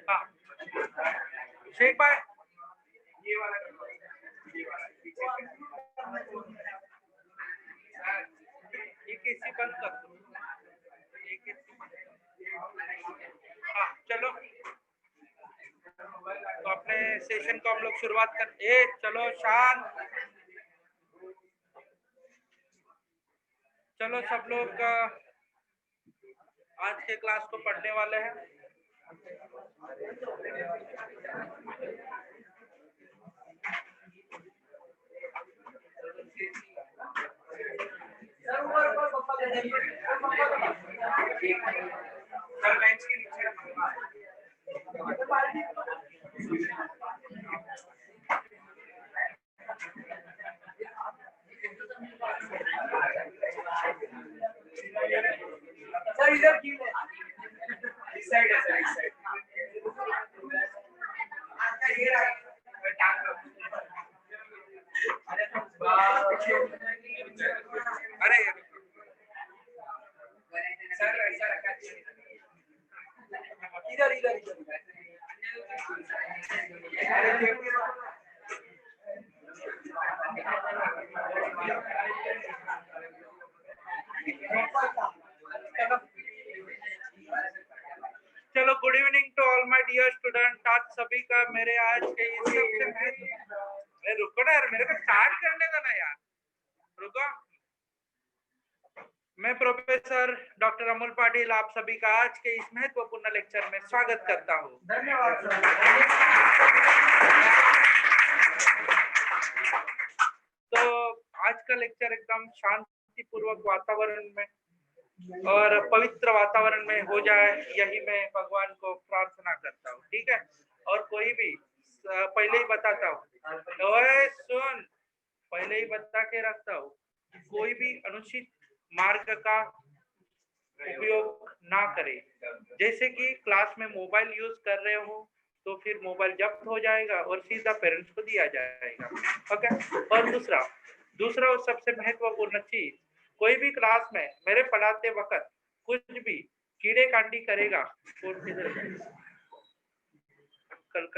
हाँ शेख भाई ये वाला एक एसी बंद कर दो, एक एसी। हाँ चलो तो अपने सेशन को हम लोग शुरुआत करते। चलो शांत, चलो सब लोग आज के क्लास को पढ़ने वाले हैं। सर इधर क्यों है? इस साइड है सर, इस साइड। अरे सर ऐसा रखा इधर इधर चलो good evening to all my dear student. आज सभी का मेरे आज के इस रुको ना यार, मेरे को स्टार्ट करने का ना यार, रुको। मैं प्रोफेसर डॉक्टर अमोल पाटिल आप सभी का आज के इस महत्वपूर्ण लेक्चर में स्वागत करता हूँ। धन्यवाद सर। तो आज का लेक्चर एकदम शांतिपूर्वक वातावरण में और पवित्र वातावरण में हो जाए, यही मैं भगवान को प्रार्थना करता हूँ। ठीक है। और कोई भी पहले ही बताता हूँ, सुन, पहले ही बता के रखता हूँ, कोई भी अनुचित मार्ग का उपयोग ना करे। जैसे कि क्लास में मोबाइल यूज कर रहे हो तो फिर मोबाइल जब्त हो जाएगा और सीधा पेरेंट्स को दिया जाएगा। ओके। और दूसरा और सबसे महत्वपूर्ण चीज, कोई भी क्लास में मेरे पढ़ाते वक्त कुछ भी कीड़े कांडी करेगा और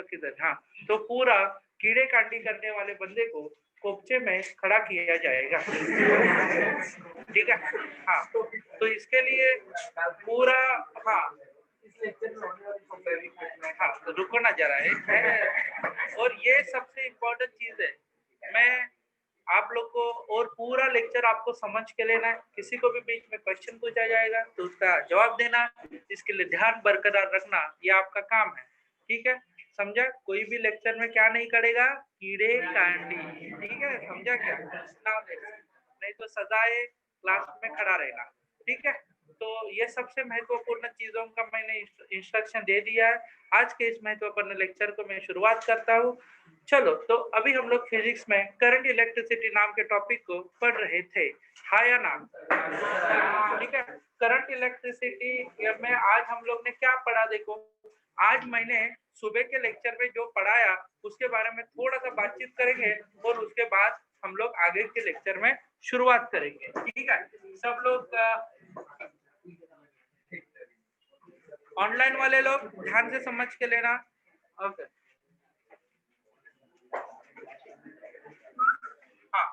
किधर हाँ, तो पूरा कीड़े कांडी करने वाले बंदे को कोपचे में खड़ा किया जाएगा। ठीक है। हाँ तो इसके लिए पूरा हाँ तो रुको ना जरा है। और ये सबसे इम्पोर्टेंट चीज है, मैं आप लोग को और पूरा लेक्चर आपको समझ के लेना है। किसी को भी बीच में क्वेश्चन पूछा जाएगा तो उसका जवाब देना, इसके लिए ध्यान बरकरार रखना, ये आपका काम है। ठीक है, समझा? कोई भी लेक्चर में क्या नहीं करेगा, कीड़े कांडी। ठीक है, समझा क्या? नहीं तो सजाए क्लास में खड़ा रहेगा। ठीक है, तो ये सबसे महत्वपूर्ण चीजों का मैंने इंस्ट्रक्शन दे दिया है। आज के इस महत्वपूर्ण लेक्चर को मैं शुरुआत करता हूँ। चलो, तो अभी हम लोग फिजिक्स में करंट इलेक्ट्रिसिटी नाम के टॉपिक को पढ़ रहे थे, हाँ या ना? ठीक है, करंट इलेक्ट्रिसिटी में आज हम लोग ने क्या पढ़ा, देखो आज मैंने सुबह के लेक्चर में जो पढ़ाया उसके बारे में थोड़ा सा बातचीत करेंगे और उसके बाद हम लोग आगे के लेक्चर में शुरुआत करेंगे। ठीक है, सब लोग ऑनलाइन वाले लोग ध्यान से समझ के लेना। ओके, हाँ,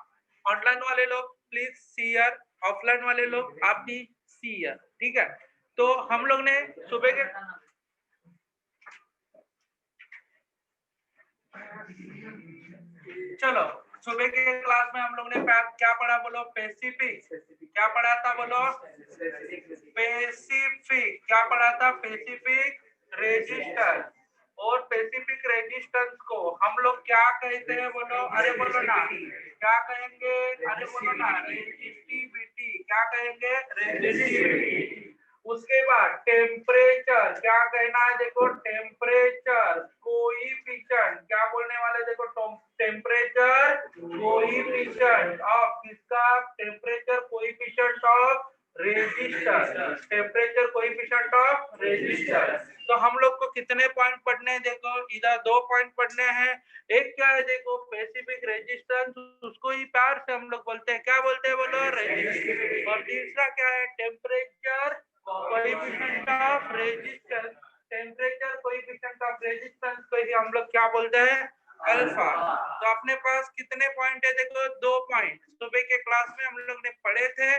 ऑनलाइन वाले लोग प्लीज सी ईयर, ऑफलाइन वाले लोग आप भी सी ईयर। ठीक है, तो हम लोग ने सुबह के चलो सुबह के क्लास में हम लोग ने क्या पढ़ा, बोलो? पैसिफिक। क्या पढ़ा था, बोलो? पैसिफिक। क्या पढ़ा था? Pacific resistance. और पैसिफिक रेजिस्टेंस को हम लोग क्या कहते हैं, बोलो? अरे बोलो ना, क्या कहेंगे? अरे बोलो ना, रेजिस्टिविटी। क्या कहेंगे? रेजिस्टिविटी। उसके बाद टेम्परेचर, क्या कहना है? देखो टेम्परेचर कोएफिशिएंट। क्या बोलने वाले? देखो टेम्परेचर कोएफिशिएंट ऑफ किसका? Temperature coefficient of resistor. Temperature coefficient of resistor. तो हम लोग को कितने पॉइंट पढ़ने हैं, देखो इधर 2 पॉइंट पढ़ने हैं। एक क्या है देखो स्पेसिफिक रेजिस्टेंस, उसको ही प्यार से हम लोग बोलते हैं, क्या बोलते हैं बोलो, रेजिस्टेंस। और तीसरा क्या है, temperature coefficient of resistance, temperature coefficient of resistance को ही हम लोग क्या बोलते हैं, अल्फा। तो अपने पास कितने पॉइंट है देखो, 2 पॉइंट सुबह के क्लास में हम लोग ने पढ़े थे।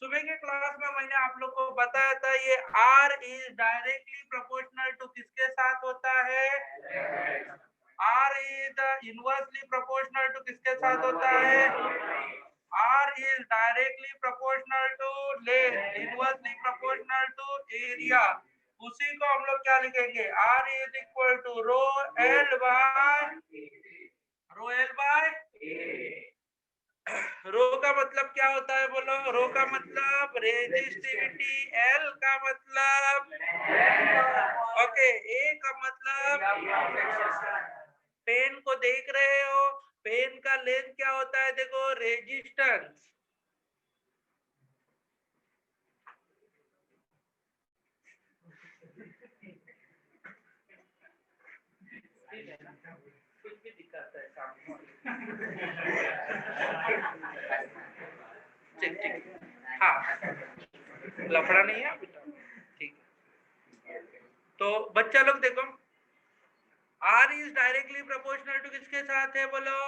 सुबह के क्लास में मैंने आप लोग को बताया था ये R is directly proportional to किसके साथ होता है, R is inversely proportional to किसके साथ होता है, R is directly proportional to length, inversely proportional to area। उसी को हम लोग क्या लिखेंगे, R is equal to rho L by रो का मतलब क्या होता है बोलो, रो का मतलब रेजिस्टिविटी, एल का मतलब ओके, ए का मतलब पेन को देख रहे हो, पेन का लेंथ क्या होता है देखो, रेजिस्टेंस। कुछ भी दिखाता है सामने। ठीक हाँ, लफड़ा नहीं है बेटा, ठीक है। तो बच्चा लोग देखो, R is directly proportional to किसके साथ है बोलो,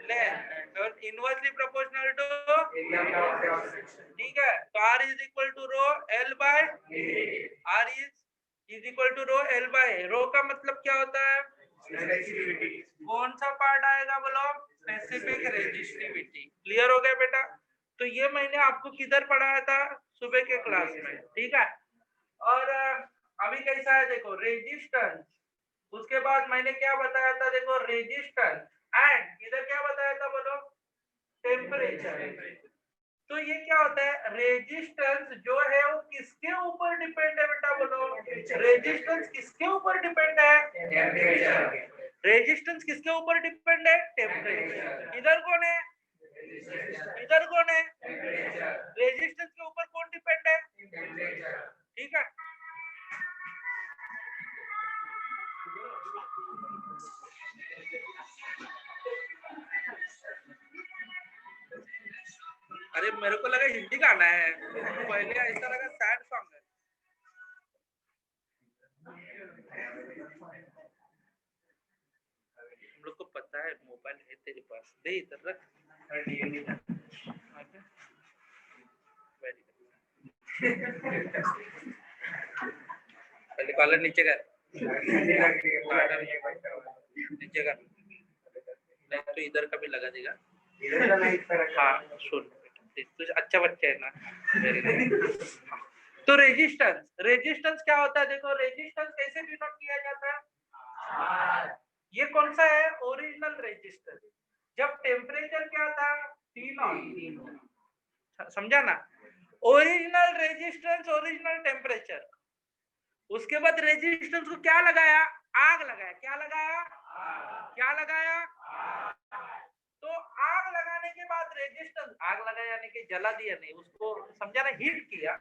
लेंथ, और इनवर्सली प्रोपोर्शनल टू, ठीक है। तो R is equal to rho L by, R is equal to rho L by, rho का मतलब क्या होता है, कौन सा पार्ट आएगा बोलो, स्पेसिफिक रेजिस्टिविटी। क्लियर हो गया बेटा। तो ये मैंने आपको किधर पढ़ाया था, सुबह के क्लास में, ठीक है। और अभी कैसा है देखो, रेजिस्टेंस, उसके बाद मैंने क्या बताया था देखो, रेजिस्टेंस, एंड इधर क्या बताया था बोलो, टेम्परेचर। तो ये क्या होता है, रेजिस्टेंस जो है वो किसके ऊपर डिपेंड है बेटा बोलो, रेजिस्टेंस किसके ऊपर डिपेंड है, टेम्परेचर। रेजिस्टेंस किसके ऊपर डिपेंड है, टेम्परेचर। इधर कौन है, इधर कौन है, रेजिस्टेंस के ऊपर कौन डिपेंड है, टेम्परेचर, ठीक है। अरे मेरे को लगा हिंदी गाना है, पहले ऐसा लगा सैड सॉन्ग है। हम लोग को पता है मोबाइल है तेरे पास, दे इधर रख। पहले कॉलर नीचे कर, नीचे कर, नहीं तो इधर का भी लगा देगा। हाँ सुन, तो अच्छा बच्चा है ना। तो रेजिस्टेंस, रेजिस्टेंस क्या होता है देखो, रेजिस्टेंस कैसे डिनोट किया जाता है, ये कौन सा है, ओरिजिनल रेजिस्टेंस। जब टेम्परेचर क्या था, T0, समझा ना, ओरिजिनल रेजिस्टेंस, ओरिजिनल टेम्परेचर। उसके बाद रेजिस्टेंस को क्या लगाया, आग लगाया, क्या लगाया, क्या लगाया, तो आग लगाने के बाद रेजिस्टेंस, आग लगाया यानी कि जला दिया नहीं उसको, समझा ना, हीट किया,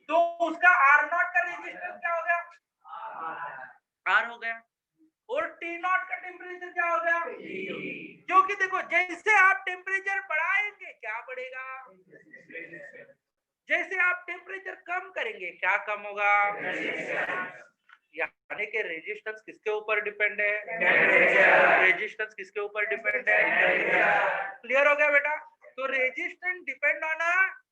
तो उसका R0 का रेजिस्टेंस क्या हो गया, R हो गया, और T0 का टेम्परेचर क्या हो गया, क्योंकि देखो जैसे आप टेम्परेचर बढ़ाएंगे क्या बढ़ेगा, जैसे आप टेम्परेचर कम करेंगे क्या कम होगा, यानी कि रेजिस्टेंस किसके ऊपर डिपेंड है, रेजिस्टेंस किसके ऊपर डिपेंड है, क्लियर हो गया बेटा। तो resistance depend on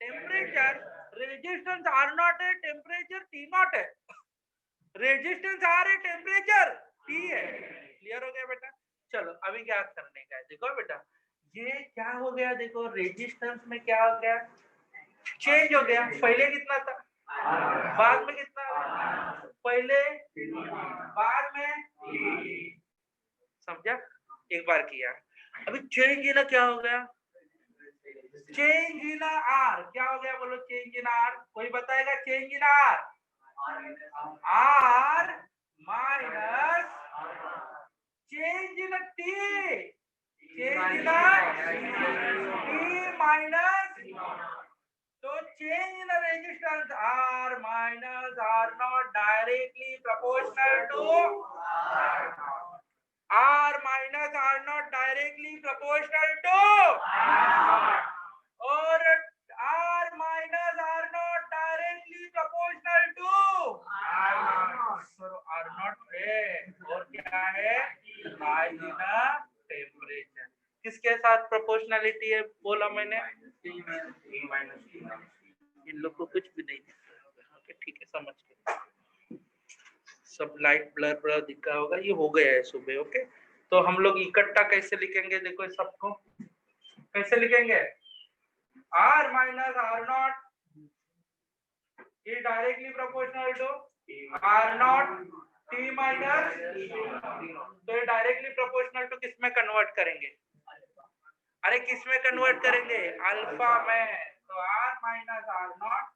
temperature, resistance R0 है, टेम्परेचर T0 है, रेजिस्टेंस R है, टेम्परेचर T है। क्लियर हो गया बेटा। चलो अभी क्या करने का है देखो बेटा, ये क्या हो गया देखो, रेजिस्टेंस में क्या हो गया, चेंज हो गया, पहले कितना था, बाद में कितना, पहले, बाद में, समझा, एक बार किया। अभी चेंज इन क्या हो गया, चेंज इन आर क्या हो गया बोलो, चेंज इन आर, कोई बताएगा change in r, r minus change in t, change in t minus, तो change in the resistance R minus R0 directly proportional proportional to R minus R naught directly proportional to और R minus R naught directly proportional to R naught है और क्या है rise in a temperature। किसके साथ proportionality है बोला मैंने? इन लोग को कुछ भी नहीं ओके ठीक है समझ के सब लाइट ब्लर ब्लर दिखा होगा ये हो गया है सुबह ओके। तो हम लोग इकट्ठा कैसे लिखेंगे देखो सबको कैसे लिखेंगे R minus R naught is directly proportional to R naught T minus तो ये डायरेक्टली प्रोपोर्शनल टू किस में कन्वर्ट करेंगे? अरे किस में कन्वर्ट करेंगे? अल्फा में। तो R minus R naught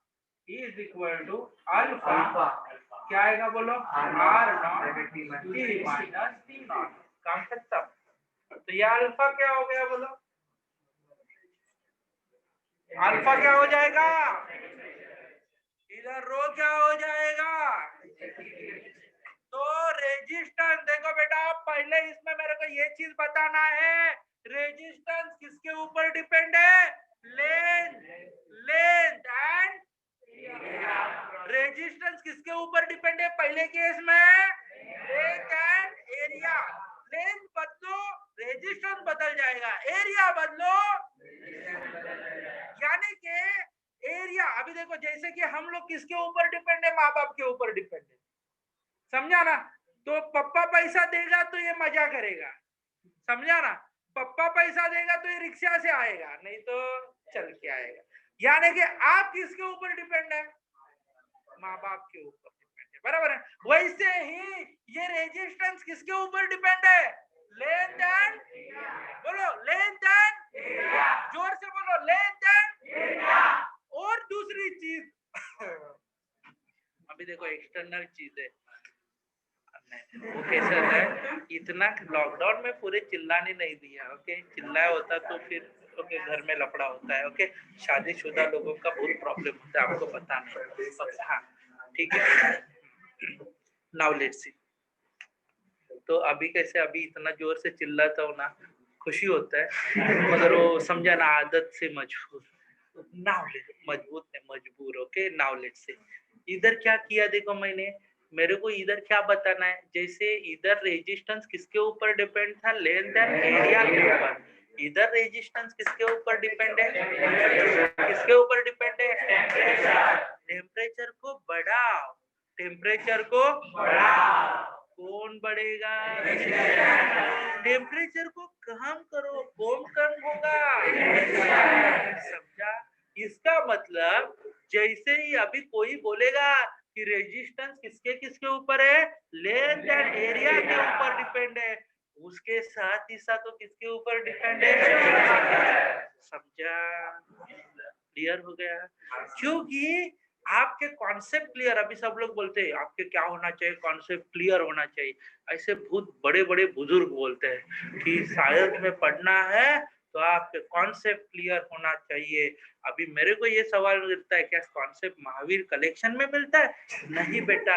is equal to alpha क्या आएगा बोलो R naught T minus T naught काम खत्म। तो ये अल्फा क्या हो गया बोलो? अल्फा क्या हो जाएगा? इधर रो क्या हो जाएगा? तो रेजिस्टेंस देखो बेटा पहले इसमें मेरे को ये चीज बताना है रेजिस्टेंस किसके ऊपर डिपेंड है? लेंथ एंड रेजिस्टेंस किसके ऊपर डिपेंड है पहले केस में? Length and area. लेंथ बदलो रेजिस्टेंस बदल जाएगा एरिया बदलो यानी कि एरिया। अभी देखो जैसे कि हम लोग किसके ऊपर डिपेंड है? माँ बाप के ऊपर डिपेंड है समझा ना। तो पप्पा पैसा देगा तो ये मजा करेगा समझा ना। पप्पा पैसा देगा तो ये रिक्शा से आएगा नहीं तो चल के आएगा। यानी कि आप किसके ऊपर डिपेंड है? माँ बाप के ऊपर डिपेंड है बराबर है। वैसे ही ये रेजिस्टेंस किसके ऊपर डिपेंड है? लेंथ एंड बोलो लेंथ एंड जोर से बोलो लेंथ एंड और दूसरी चीज अभी देखो एक्सटर्नल चीज है वो कैसा है इतना लॉकडाउन में पूरे चिल्लाने नहीं दिया ओके। चिल्लाया होता तो फिर ओके घर में लफड़ा होता है ओके। शादीशुदा लोगों का बहुत प्रॉब्लम होता है आपको पता नहीं हाँ ठीक है। नाउ लेट्स सी तो अभी कैसे अभी इतना जोर से चिल्लाता हूँ ना खुशी होता है मगर वो समझा ना आदत से मजबूर मजबूत है मजबूर ओके। नाउ लेट्स सी इधर क्या किया देखो मैंने मेरे को इधर क्या बताना है? जैसे इधर रेजिस्टेंस किसके ऊपर डिपेंड था? लेंथ एंड एरिया के ऊपर। इधर रेजिस्टेंस किसके ऊपर डिपेंड है? किसके ऊपर डिपेंड है? टेम्परेचर को बढ़ाओ टेम्परेचर को बढ़ाओ। कौन बढ़ेगा? टेम्परेचर को कम करो कौन कम होगा? समझा। इसका मतलब जैसे ही अभी कोई बोलेगा कि रेजिस्टेंस किसके ऊपर है? लेंथ एंड एरिया के ऊपर डिपेंड है उसके साथ ही साथ वो किसके ऊपर डिपेंड है? समझा। क्लियर हो गया? क्योंकि आपके कॉन्सेप्ट क्लियर अभी सब लोग बोलते हैं आपके क्या होना चाहिए? कॉन्सेप्ट क्लियर होना चाहिए। ऐसे बहुत बड़े बड़े बुजुर्ग बोलते हैं कि साइंस में पढ़ना है तो आपके कॉन्सेप्ट क्लियर होना चाहिए। अभी मेरे को ये सवाल मिलता है क्या कॉन्सेप्ट महावीर कलेक्शन में मिलता है? नहीं बेटा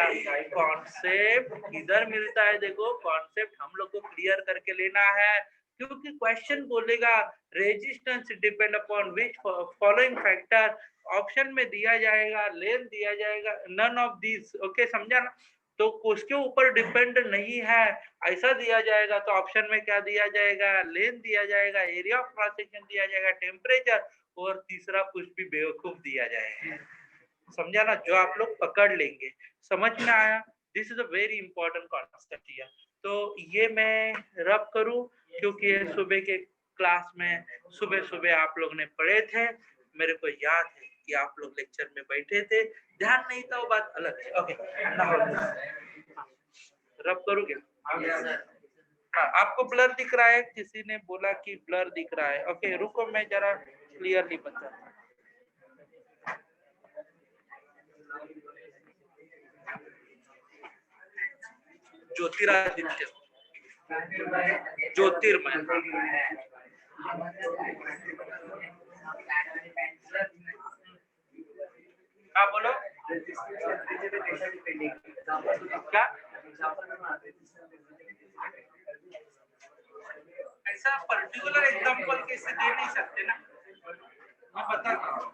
कॉन्सेप्ट इधर मिलता है। देखो कॉन्सेप्ट हम लोग को क्लियर करके लेना है क्योंकि क्वेश्चन बोलेगा resistance depend upon which following factor. Option में दिया जाएगा लेंथ दिया जाएगा नन ऑफ दिस ओके समझा ना। तो उसके ऊपर डिपेंड नहीं है ऐसा दिया जाएगा तो ऑप्शन में क्या दिया जाएगा? लेंथ दिया जाएगा एरिया ऑफ क्रॉस सेक्शन दिया जाएगा टेम्परेचर और तीसरा कुछ भी बेवकूफ दिया जाएगा समझा ना जो आप लोग पकड़ लेंगे। समझ में आया? This is a very important concept here. तो ये मैं रब करूं क्योंकि सुबह के क्लास में सुबह आप लोग ने पढ़े थे मेरे को याद है कि आप लोग लेक्चर में बैठे थे ध्यान नहीं था वो बात अलग है ओके। रब करूं क्या? हाँ आपको ब्लर दिख रहा है? किसी ने बोला कि ब्लर दिख रहा है ओके रुको मैं जरा क्लियरली बताता हूं। ज्योतिरादित्य ज्योतिर्मय हाँ बोलो क्या? ऐसा पर्टिकुलर एग्जांपल कैसे दे नहीं सकते ना, मैं बताता हूँ।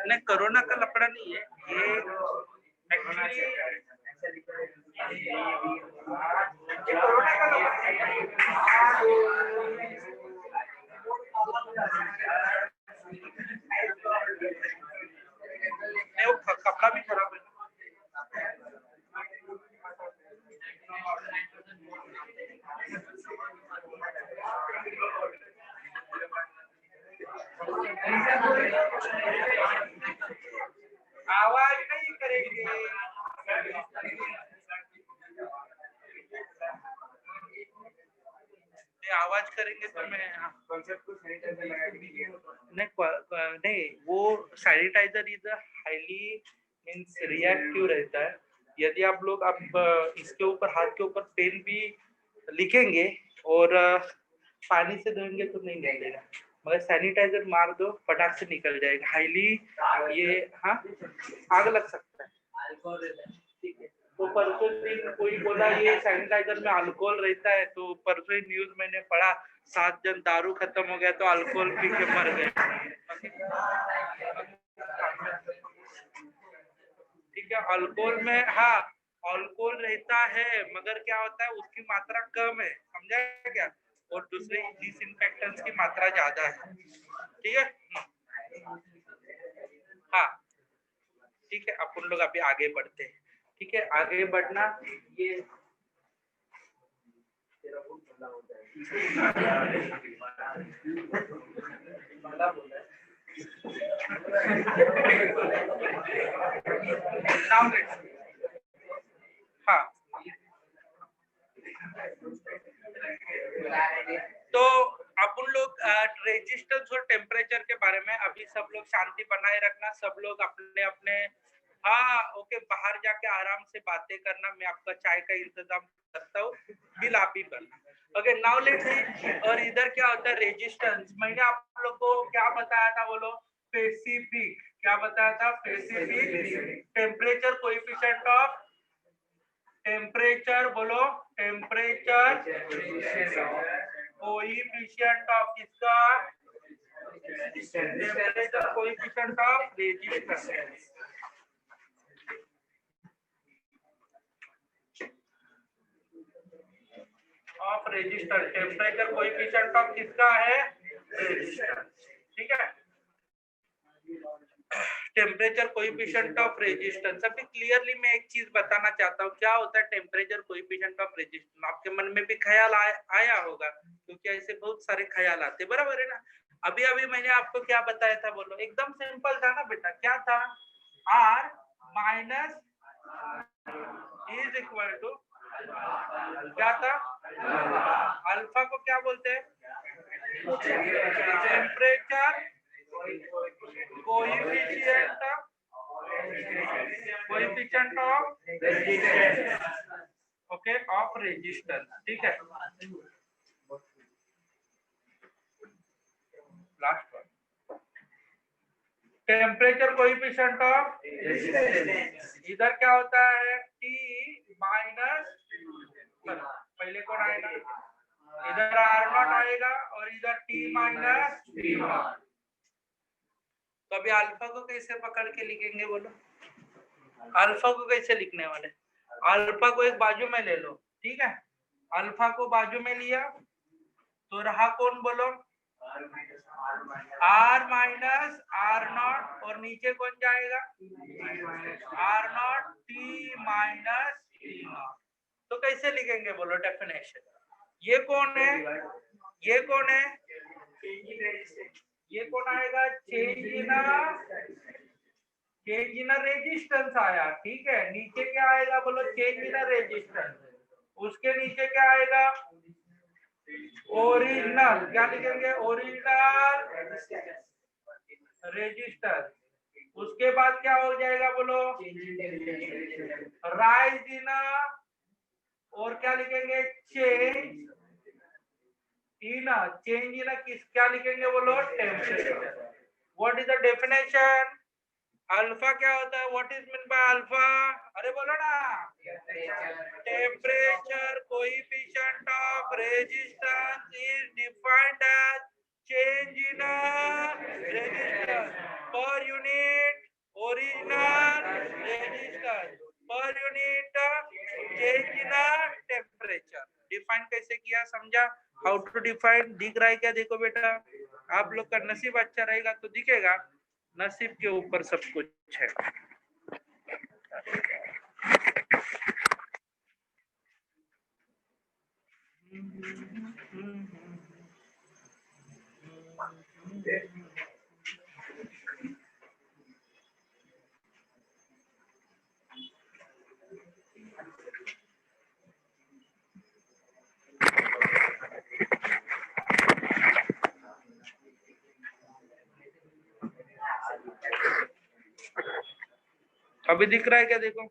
नहीं, कोरोना का लफड़ा नहीं है ये, एक्चुअली कोरोना का नहीं, वो कपड़ा भी खराब है। आवाज नहीं करेंगे, आवाज करेंगे तो मैं नहीं, वो sanitiser is highly means reactive रहता है। यदि आप लोग इसके ऊपर हाथ के ऊपर पेन भी लिखेंगे और पानी से धोएंगे तो नहीं निकलेगा, मगर सैनिटाइजर मार दो फटाक से निकल जाएगा। हाईली ये हाँ आग लग सकता है, ठीक है। तो परसों दिन कोई बोला ये सैनिटाइजर में अल्कोहल रहता है, तो परसों ही न्यूज मैंने पढ़ा 7 जन दारू खत्म हो गया तो अल्कोहल पी के मर गए, ठीक है। अल्कोहल में हाँ अल्कोहल रहता है, मगर क्या होता है उसकी मात्रा कम है, समझा क्या, और दूसरे डिसइंफेक्टेंट्स की मात्रा ज्यादा है, ठीक है। हाँ ठीक है, अपन लोग अभी आगे बढ़ते हैं, ठीक है। आगे बढ़ना ये हाँ, तो अपन लोग रेजिस्टेंस और टेम्परेचर के बारे में अभी सब लोग शांति बनाए रखना, सब लोग अपने अपने हाँ ओके बाहर जाके आराम से बातें करना, मैं आपका चाय का इंतजाम करता हूँ, बिल आप ही करना। ओके नाउ लेट्स सी, और इधर क्या होता है रेजिस्टेंस, मैंने आप लोग को क्या बताया था, बोलो स्पेसिफिक, क्या बताया था, specific temperature coefficient of temperature, बोलो टेम्परेचर कोएफिशिएंट ऑफ किसका, temperature coefficient of resistance, of resistance, temperature coefficient of किसका है, रेजिस्टेंस, ठीक है। टेम्परेचर कोएफिशिएंट ऑफ रेजिस्टेंस, अभी क्लियरली मैं एक चीज बताना चाहता हूँ, क्या होता है टेम्परेचर कोएफिशिएंट ऑफ रेजिस्टेंस। आपके मन में भी ख्याल आया होगा, क्योंकि ऐसे बहुत सारे ख्याल आते, बराबर है ना। अभी अभी मैंने आपको क्या बताया था, बोलो एकदम सिंपल था ना बेटा, क्या था, R minus is equal to क्या था, अल्फा को क्या बोलते हैं, temperature coefficient of resistance, okay of resistance, ठीक है। Last one, temperature coefficient of resistance, इधर क्या होता है T माइनस, पहले कौन आएगा, इधर R0 आएगा और इधर T माइनस T0। तो अभी अल्फा को कैसे पकड़ के लिखेंगे, बोलो अल्फा को कैसे लिखने वाले, अल्फा को एक बाजू में ले लो, ठीक है। अल्फा को बाजू में लिया तो रहा कौन, बोलो R माइनस R0, और नीचे कौन जाएगा, R0 T माइनस T0। तो कैसे लिखेंगे, बोलो डेफिनेशन, ये कौन है, ये कौन है, ये कौन आएगा, चेंज इन रेजिस्टेंस आया, ठीक है। नीचे क्या आएगा बोलो, चेंज इन रेजिस्टेंस, उसके नीचे क्या आएगा, ओरिजिनल, क्या लिखेंगे, ओरिजिनल रेजिस्टर। उसके बाद क्या हो जाएगा बोलो, राइज इन, और क्या लिखेंगे, चेंज इन किस, क्या लिखेंगे बोलो, temperature. What is the definition, alpha क्या होता है, what is mean by alpha, अरे बोलो ना, temperature coefficient of resistance is defined as change in resistance per unit original resistance per unit change in temperature. Define कैसे किया, समझा, how to define, दिख रहा है क्या, देखो बेटा, आप लोग का नसीब अच्छा रहेगा तो दिखेगा, नसीब के ऊपर सब कुछ है। अभी दिख रहा है क्या, देखो,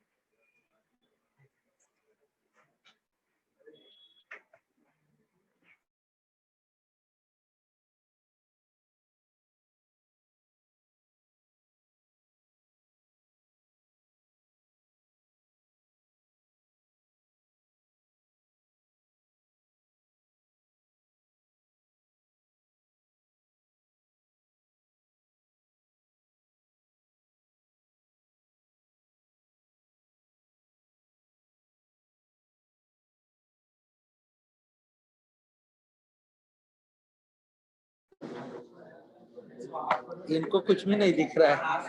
इनको कुछ भी नहीं दिख रहा है,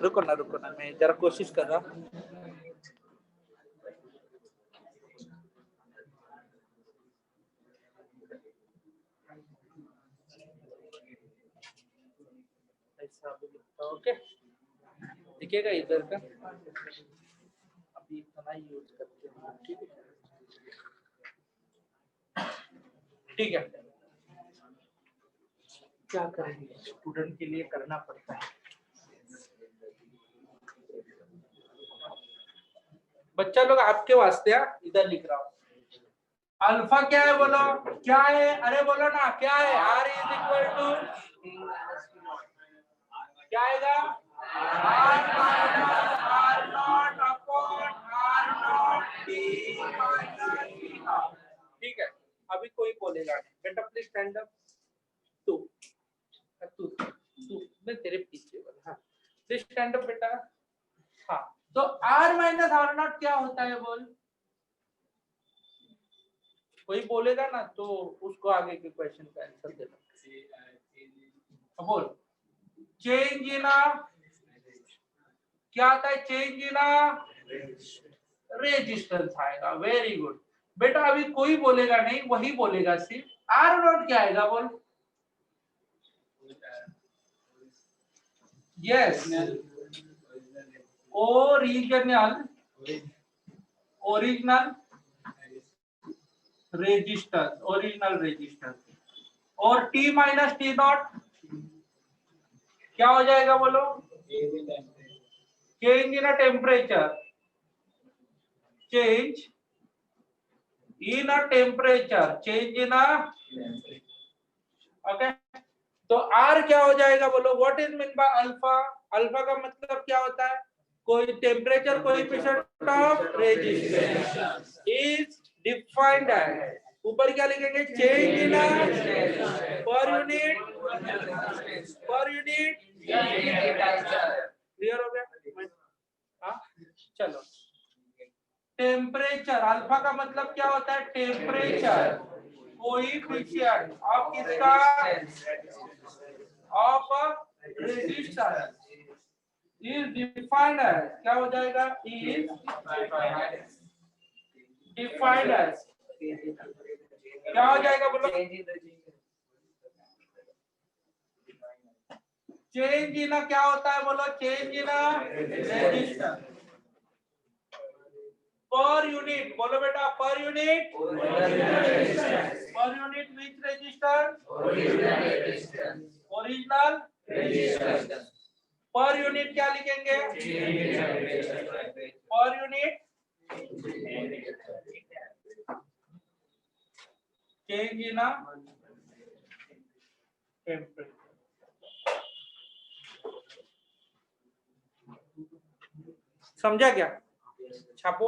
रुको ना, मैं जरा कोशिश कर रहा हूँ। ओके, दिखेगा इधर का, अभी इतना यूज करते हैं, ठीक है, क्या करेंगे, स्टूडेंट के लिए करना पड़ता है। बच्चा लोग आपके वास्ते इधर लिख रहा हूँ, अल्फा क्या है बोलो, क्या है, अरे बोलो ना, क्या है, आर इज इक्वल टू, क्या आएगा, r minus r naught upon r naught t minus T naught, ठीक है। अभी कोई बोलेगा नहीं, बेटा प्लीज स्टैंड अप, तू मैं तेरे पीछे वाला, हाँ प्लीज स्टैंड अप बेटा, हाँ। तो आर माइनस आर नॉट क्या होता है बोल, कोई बोलेगा ना तो उसको आगे के क्वेश्चन का आंसर देना, बोल, चेंज इन, क्या आता है, चेंज इन रेजिस्टेंस आएगा, वेरी गुड बेटा। अभी कोई बोलेगा नहीं, वही बोलेगा सिर्फ आर नॉट क्या आएगा बोल, यस, ओरिजिनल रेजिस्टेंस, और टी माइनस टी नॉट क्या हो जाएगा बोलो, change in temperature, change in temperature, change in, okay. तो आर क्या हो जाएगा बोलो, what is mean by alpha, alpha का मतलब क्या होता है, कोई temperature coefficient of resistance is defined as, ऊपर क्या लिखेंगे, change in per unit, clear हो गया, हाँ चलो। टेम्परेचर, अल्फा का मतलब क्या होता है, टेम्परेचर कोएफिशिएंट ऑफ किसका, of resistance is defined as, क्या हो जाएगा, इज डिफाइंड एज, क्या हो जाएगा बोलो? चेंज इन क्या होता है बोलो? Change in resistance per unit. बोलो बेटा, per unit which resistance? Original resistance. Per unit क्या लिखेंगे? पर यूनिट चेंज इन टेम्परेचर। समझा क्या? छापो।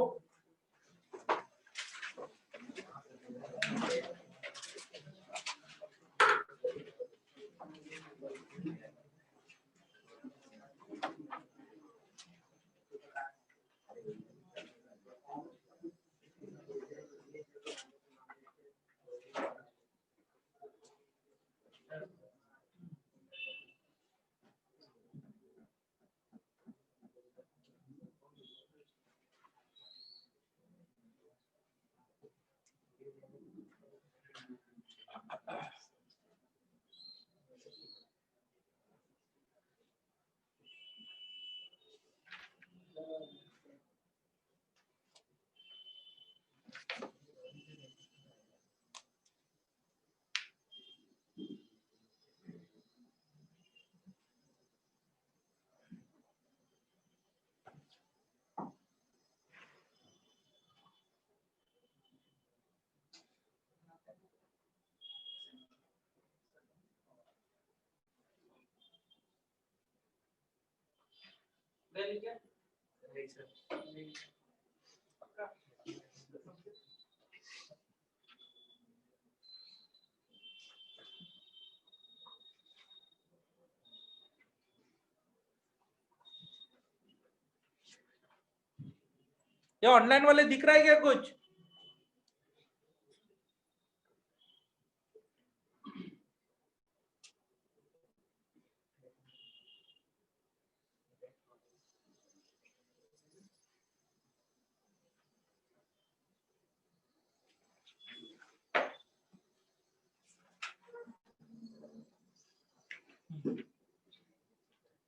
ये ऑनलाइन वाले दिख रहा है क्या कुछ?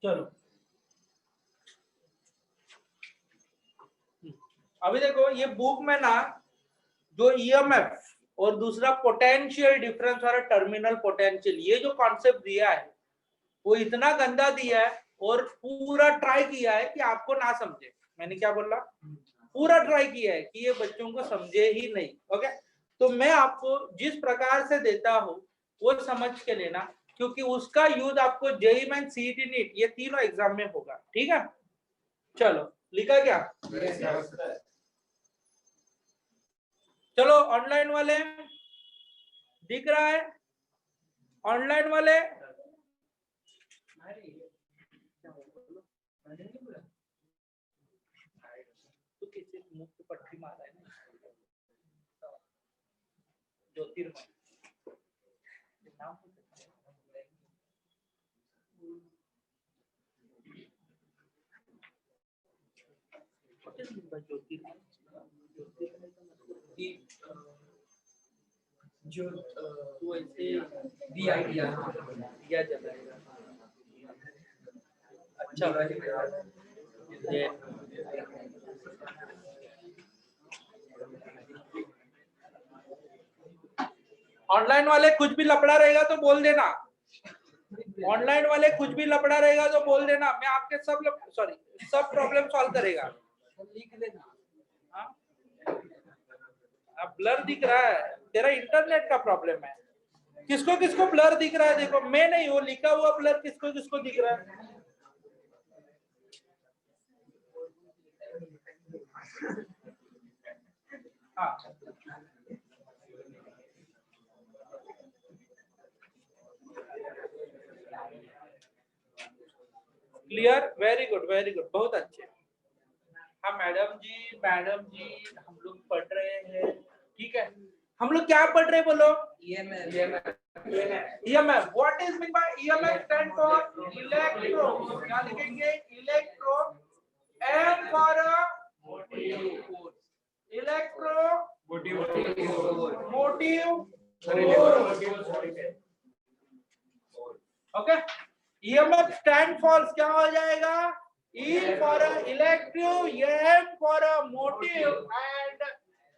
चलो अभी देखो, ये बुक में ना जो ईएमएफ और दूसरा पोटेंशियल डिफरेंस और टर्मिनल पोटेंशियल, ये जो कॉन्सेप्ट दिया है वो इतना गंदा दिया है और पूरा ट्राई किया है कि आपको ना समझे। मैंने क्या बोला? पूरा ट्राई किया है कि ये बच्चों को समझे ही नहीं। ओके, तो मैं आपको जिस प्रकार से देता हूं वो समझ के लेना, क्योंकि उसका यूज आपको जेईई मेंस, सीईटी, नीट ये तीनों एग्जाम में होगा। ठीक है, चलो लिखा क्या? चलो ऑनलाइन वाले दिख रहा है? ऑनलाइन वाले तो किसी मुंह पे पट्टी मारा है ना, ज्योतिर्मय नाम ज्योतिर्मय। जो तो ऐसे दिया जलाएगा। अच्छा, ऑनलाइन वाले कुछ भी लफड़ा रहेगा तो बोल देना। ऑनलाइन वाले कुछ भी लफड़ा रहेगा तो बोल देना, मैं आपके सब प्रॉब्लम सॉल्व करेगा। लिख लेना। हाँ, अब ब्लर दिख रहा है, तेरा इंटरनेट का प्रॉब्लम है। किसको किसको ब्लर दिख रहा है? देखो, मैं नहीं, वो लिखा हुआ ब्लर किसको किसको दिख रहा है? हाँ, क्लियर? वेरी गुड, बहुत अच्छे। हाँ मैडम जी, हम लोग पढ़ रहे हैं। ठीक है, हम लोग क्या पढ़ रहे हैं बोलो? EMF। What is mean by EMF? Stand for electro. क्या लिखेंगे? Electro. M for electro motive okay, EMF stand for क्या हो जाएगा? E for electric, M for motive and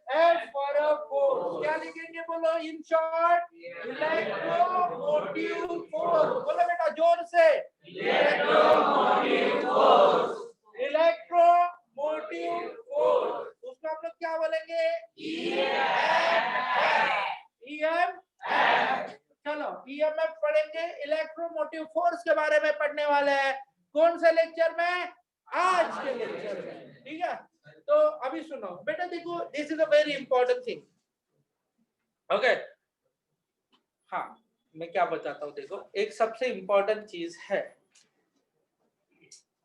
F for force. क्या लिखेंगे बोलो? In short electromotive force. बोलो बेटा जोर से, इलेक्ट्रोमोटिव फोर्स। इलेक्ट्रोमोटिव फोर्स उसको हम लोग क्या बोलेंगे? EMF। चलो ईएमएफ पढ़ेंगे, इलेक्ट्रोमोटिव फोर्स के बारे में पढ़ने वाले हैं। कौन से लेक्चर में? आज के लेक्चर में। ठीक है, तो अभी सुनो बेटा, देखो this is a very important thing. Okay, हाँ मैं क्या बताता हूँ, देखो एक सबसे इंपॉर्टेंट चीज है।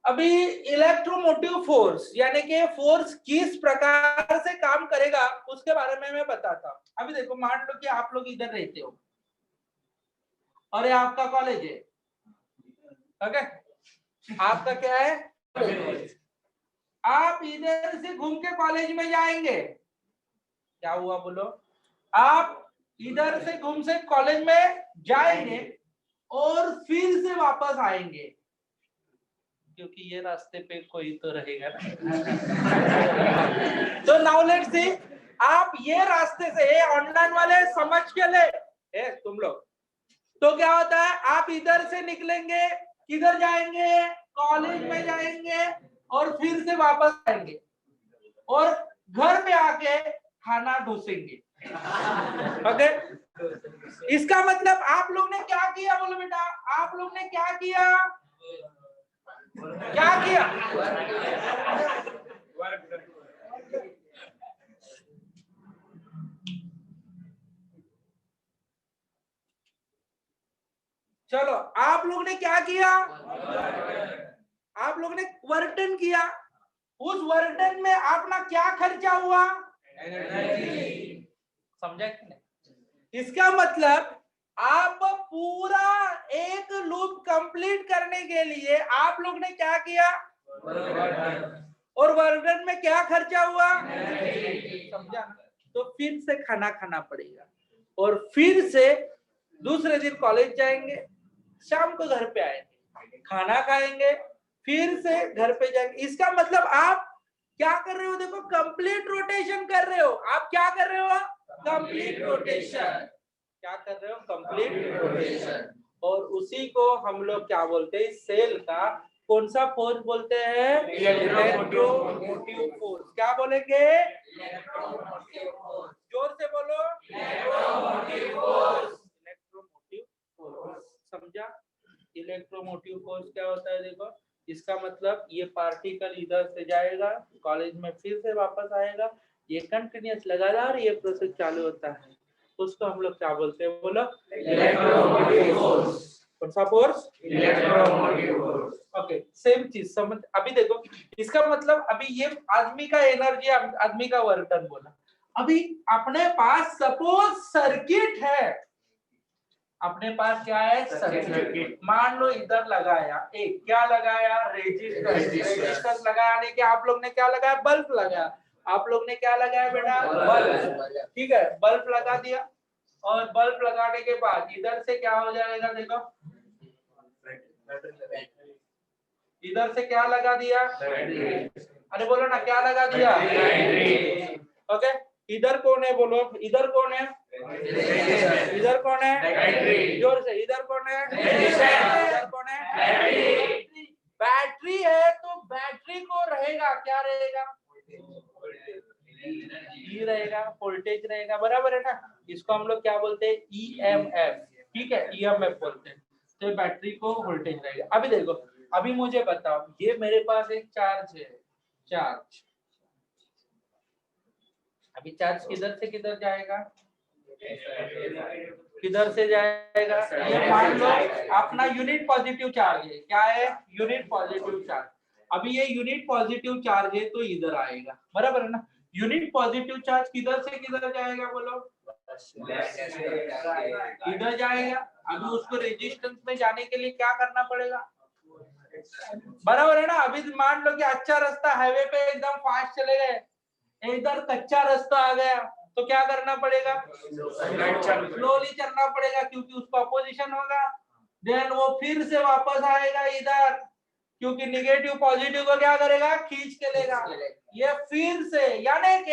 अभी इलेक्ट्रोमोटिव फोर्स यानी कि फोर्स किस प्रकार से काम करेगा उसके बारे में मैं बताता हूँ। अभी देखो, मान लो कि आप लोग इधर रहते हो और ये आपका कॉलेज है। ओके, आपका क्या है? आप इधर से घूम के कॉलेज में जाएंगे। क्या हुआ बोलो? आप इधर से घूम से कॉलेज में जाएंगे और फिर से वापस आएंगे, क्योंकि ये रास्ते पे कोई तो रहेगा ना। तो नाउ लेट्स सी, आप ये रास्ते से, ऑनलाइन वाले समझ के ले तुम लोग, तो क्या होता है? आप इधर से निकलेंगे, किधर जाएंगे? कॉलेज में जाएंगे और फिर से वापस आएंगे और घर पे आके खाना ढूंढेंगे। ओके, इसका मतलब आप लोग ने क्या किया? बोलो बेटा, आप लोग ने क्या किया? क्या किया? चलो, आप लोग ने क्या किया? आप लोग ने वर्क डन किया। उस वर्क डन में अपना क्या खर्चा हुआ? समझा कि नहीं? इसका मतलब आप पूरा एक लूप कंप्लीट करने के लिए आप लोग ने क्या किया? और वर्क डन में क्या खर्चा हुआ? समझा? तो फिर से खाना खाना पड़ेगा और फिर से दूसरे दिन कॉलेज जाएंगे, शाम को घर पे आएंगे, खाना खाएंगे, फिर से घर पे जाएंगे। इसका मतलब आप क्या कर रहे हो? देखो, कंप्लीट रोटेशन कर रहे हो। आप क्या कर रहे हो? Complete rotation. क्या कर रहे हो? Complete rotation. और उसी को हम लोग क्या बोलते हैं? सेल का कौन सा फोर्स बोलते हैं? Electromotive force. क्या बोलेंगे? जोर से बोलो, इलेक्ट्रोमोटिव फोर्स। इलेक्ट्रोमोटिव फोर्स, समझा? इलेक्ट्रोमोटिव फोर्स क्या होता है? देखो, इसका मतलब ये पार्टिकल इधर से जाएगा, कॉलेज में फिर से वापस आएगा, ये कंटिन्यूअस लगातार ये प्रोसेस चालू होता है। उसको हम लोग क्या बोलते हैं? बोलो, इलेक्ट्रोमोटिव फोर्स। कौन सा force? Electromotive force. Okay, same चीज समझ। अभी देखो, इसका मतलब अभी ये आदमी का एनर्जी, आदमी का वर्क डन बोला। अभी अपने पास सपोज सर्किट है, अपने पास क्या है? सर्किट। मान लो इधर लगाया, एक क्या लगाया? रेजिस्टर लगाने के आप लोग ने क्या लगाया? बल्ब लगाया। आप लोग ने क्या लगाया बेटा? बल्ब। ठीक है, बल्ब लगा दिया और बल्ब लगाने के बाद इधर से क्या हो जाएगा? देखो, इधर से क्या लगा दिया? अरे बोलो ना, क्या लगा दिया? ओके, इधर कौन है? बोलो, इधर कौन है? इधर कौन है? जोर से, इधर कौन है? इधर कौन है? बैटरी है। तो बैटरी को रहेगा, क्या रहेगा? ई रहेगा, वोल्टेज रहेगा, बराबर है ना? इसको हम लोग क्या बोलते हैं? ईएमएफ। ठीक है, ईएमएफ बोलते हैं। तो बैटरी को वोल्टेज रहेगा। अभी देखो, अभी मुझे बताओ, ये मेरे पास एक चार्ज है, चार्ज। अभी चार्ज किधर से किधर जाएगा? किधर से जाएगा? ये मान लो अपना यूनिट पॉजिटिव चार्ज है। क्या है? Unit positive charge. अभी ये यूनिट पॉजिटिव चार्ज है तो इधर आएगा, बराबर है ना? यूनिट पॉजिटिव चार्ज किधर से किधर जाएगा? बोलो, इधर जाएगा। अभी उसको रेजिस्टेंस में जाने के लिए क्या करना पड़ेगा? बराबर है ना? अभी मान लो कि अच्छा रास्ता, हाईवे पे एकदम फास्ट चले गए, इधर कच्चा रास्ता आ गया, तो क्या करना पड़ेगा, स्लोली चलना पड़ेगा क्योंकि उसका अपोजिशन होगा। देन वो फिर से वापस आएगा इधर, क्योंकि निगेटिव पॉजिटिव को क्या करेगा, खींच के लेगा। ये फिर से, यानी कि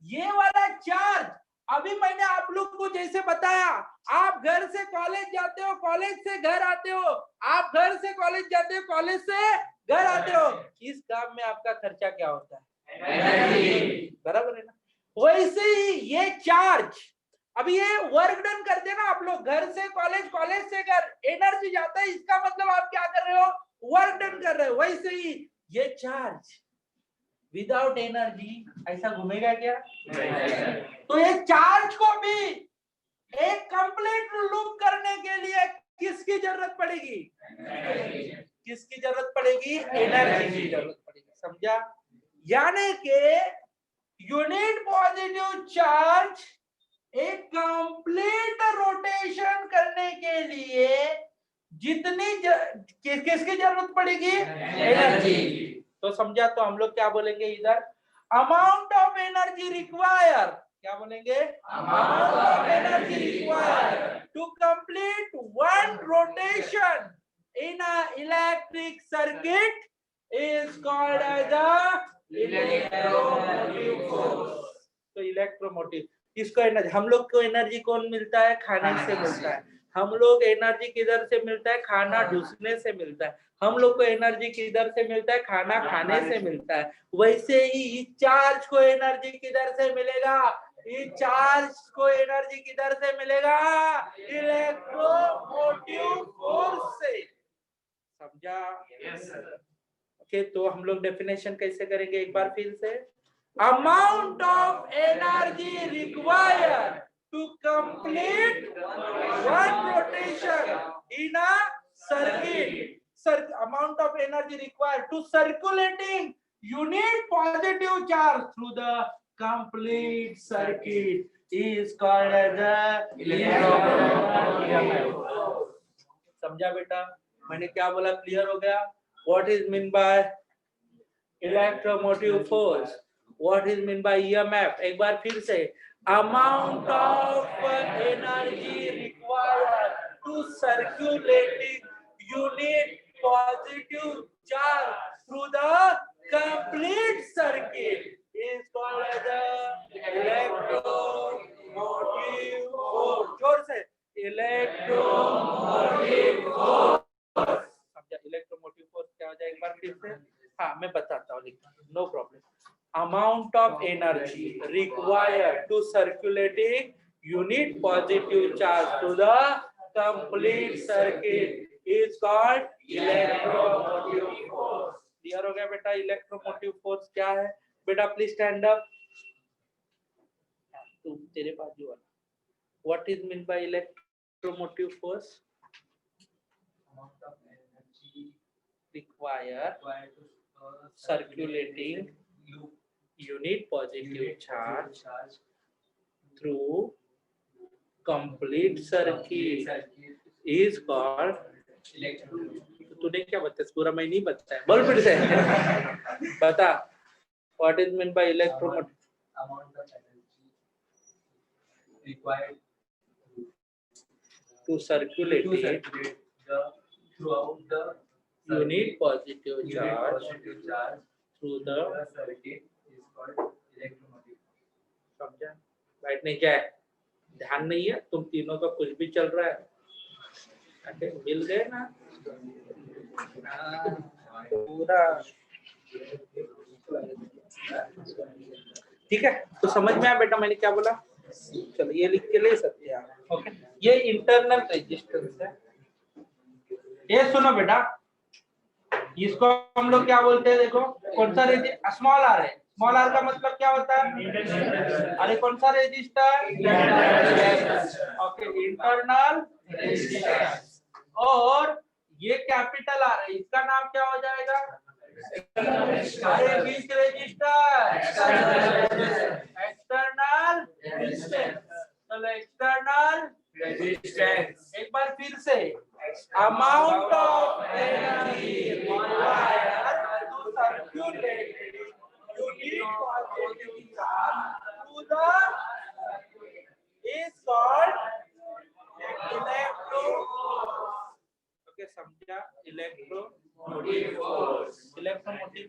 ये वाला चार्ज, अभी मैंने आप लोग को जैसे बताया, आप घर से कॉलेज जाते हो, कॉलेज से घर आते हो, आप घर से कॉलेज जाते हो, कॉलेज से घर आते हो, इस काम में आपका खर्चा क्या होता है, बराबर है ना। वैसे ही ये चार्ज, अभी ये वर्क डन करते हैं ना आप लोग, घर से कॉलेज, कॉलेज से घर, एनर्जी जाता है, इसका मतलब आप क्या कर रहे हो, वर्क डन कर रहे हो। वैसे ही ये चार्ज विदाउट एनर्जी ऐसा घूमेगा क्या, तो ये चार्ज को भी एक कंप्लीट लूप करने के लिए किसकी जरूरत पड़ेगी, किसकी जरूरत पड़ेगी, एनर्जी की जरूरत पड़ेगी, समझा। यानी कि यूनिट पॉजिटिव चार्ज एक कंप्लीट रोटेशन करने के लिए जितनी किसकी जरूरत पड़ेगी, एनर्जी। तो समझा, तो हम लोग क्या बोलेंगे इधर, अमाउंट ऑफ एनर्जी रिक्वायर, क्या बोलेंगे, amount of energy require to complete one rotation in a electric circuit is called as a electromotive force. तो इलेक्ट्रोमोटिव, इसको एनर्जी, हम लोग को एनर्जी कौन मिलता है, खाने से मिलता है। हम लोग एनर्जी किधर से मिलता है, खाना ढूंढने से मिलता है। हम लोग को एनर्जी किधर से मिलता है, खाना खाने से मिलता है। वैसे ही चार्ज को एनर्जी किधर से मिलेगा, इस चार्ज को एनर्जी किधर से मिलेगा, इलेक्ट्रोमोटिव फोर्स से, समझा। ओके, तो हम लोग डेफिनेशन कैसे करेंगे एक बार फिर से, amount of energy required to complete one rotation in a circuit. Amount of energy required to circulating unit positive charge through the complete circuit is called as a electromotive force. समझा बेटा, मैंने क्या बोला, क्लियर हो गया। What is meant by electromotive force? What is meant by EMF? एक बार फिर से, amount of energy required to circulating unit positive charge through the complete circuit is called as the electromotive force. जोर से, electromotive force। समझा, electromotive force क्या हो जाए एक बार फिर से, हाँ मैं बताता हूँ, no problem. Amount of energy required to circulating unit positive charge to the complete circuit is called electromotive force. Clear हो गया बेटा, इलेक्ट्रोमोटिव फोर्स क्या है बेटा, प्लीज स्टैंड अप। तुम तेरे बाजू वाला, what is mean bye electromotive force, require circulating unit positive charge through complete circuit is called तूने क्या बताया, पूरा मैं नहीं बताया, बोल फिर से बता, what is meant by electromotive, amount of energy required to circulate throughout the unit positive charge through the circuit is called electromotive. समझा, बैठने क्या है, ध्यान नहीं है, तुम तीनों का कुछ भी चल रहा है, मिल गए ना पूरा, ठीक है। तो समझ में आया बेटा मैंने क्या बोला, चलो ये लिख के ले सकते हैं आप। ओके, ये इंटरनल रेजिस्टेंस है। ये सुनो बेटा, इसको हम लोग क्या बोलते हैं, देखो कौन सा रेजिस्टर, स्मॉल आर है। स्मॉल आर का मतलब क्या होता है, अरे कौन सा रेजिस्टर, ओके, इंटरनल रेजिस्टेंस। और ये कैपिटल आर है, इसका नाम क्या हो जाएगा, अरे बीच रेजिस्टर, एक्सटर्नल रेजिस्टेंस। चलो एक्सटर्नल रेजिस्टेंस, एक बार फिर से, amount of energy required to circulate unit positive charge to the क्या इलेक्ट्रोमोटिव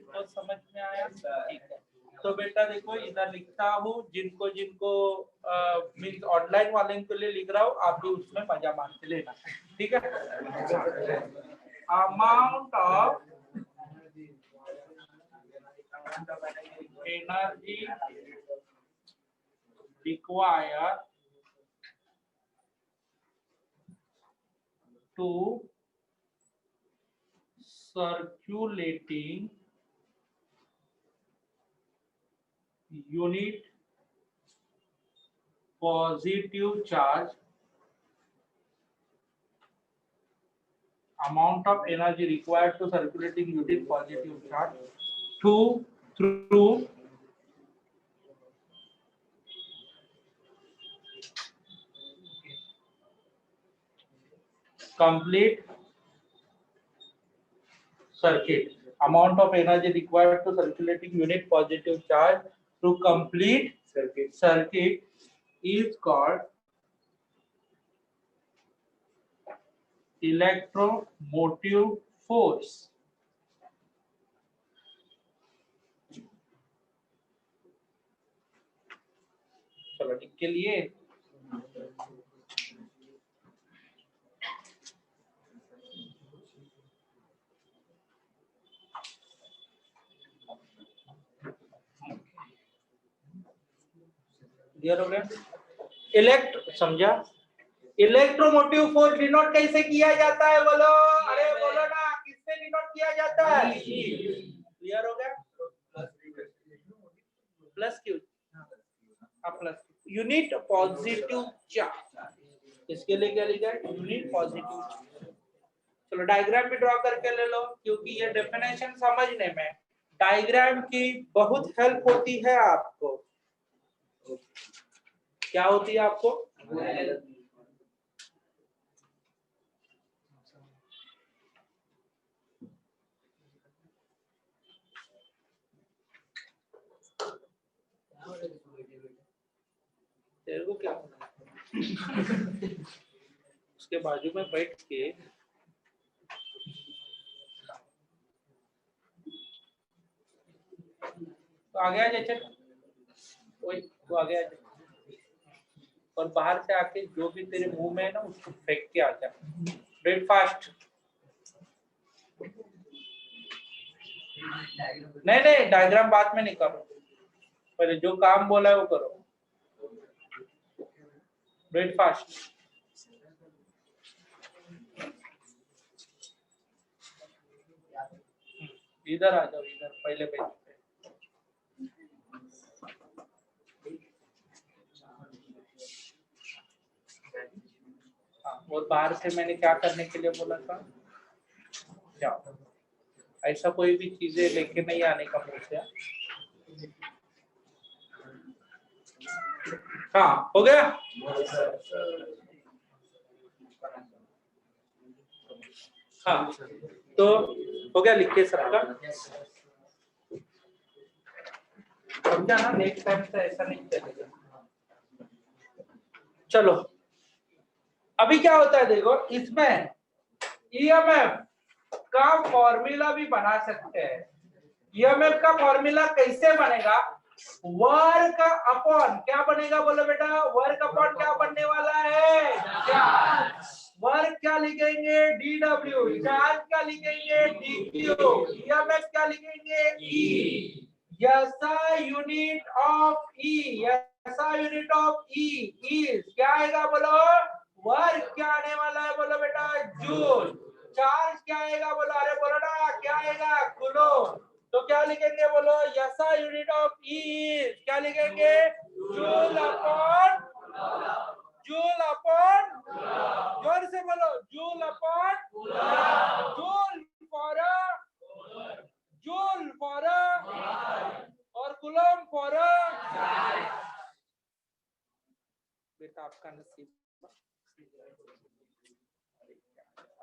फोर्स समझ में आया? ठीक है, तो बेटा देखो इधर लिखता हूँ, जिनको जिनको मीन्स ऑनलाइन वाले के लिए लिख रहा हूँ, आप भी उसमें मजा मार के लेना, ठीक है। Amount of energy required to circulating unit positive charge, amount of energy required to circulating unit positive charge to through complete circuit. Amount of energy required to circulating unit positive charge to complete circuit is called electromotive force. चलो लिख के लिए clear हो गया? समझा? Electromotive force denote कैसे किया जाता है बोलो? अरे बोलो ना, किससे डिनोट किया जाता है? क्लियर हो गया? Plus Q, plus unit positive charge, इसके लिए क्या लिखा है? Unit positive. चलो डायग्राम भी ड्रॉ करके ले लो, क्योंकि ये डेफिनेशन समझने में डायग्राम की बहुत हेल्प होती है आपको। क्या होती है आपको? तेरे को क्या उसके बाजू में बैठ के तो आ गया जैसे वही वो आ गया, और बाहर से आके जो भी तेरे मुंह में है ना उसको फेंक के आ जा। ब्रेकफास्ट नहीं, डायग्राम बाद में नहीं करो, पहले जो काम बोला है वो करो। ब्रेकफास्ट इधर आ जाओ, इधर पहले पेज पे। और बाहर से मैंने क्या करने के लिए बोला था? जाओ, ऐसा कोई भी चीजें लेके नहीं आने का मुझे से। हाँ हो गया? हाँ तो हो गया, लिखिए सबका। समझा ना? नेक्स्ट टाइम से ऐसा नहीं चलेगा। चलो अभी क्या होता है देखो, इसमें ईएमएफ का फॉर्मूला भी बना सकते हैं। ईएमएफ का फॉर्मूला कैसे बनेगा? वर्क अपॉन क्या बनेगा बोलो बेटा? वर्क अपॉन क्या बनने वाला है? चार्ज। वर्क क्या लिखेंगे? डीडब्ल्यू। चार्ज क्या लिखेंगे? डीक्यू। ईएमएफ क्या लिखेंगे? ई। SI unit of E, SI unit of E is क्या आएगा बोलो? वर्क क्या आने वाला है बोलो बेटा? जूल। चार्ज क्या आएगा बोलो? अरे बोलो ना, क्या आएगा? कूलोम। तो क्या लिखेंगे बोलो? SI unit of E is क्या लिखेंगे? जूल अपॉन, जूल अपॉन, जोर से बोलो, joule upon, joule for joule for और कूलोम फॉर। बेटा आपका नसीब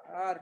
यार।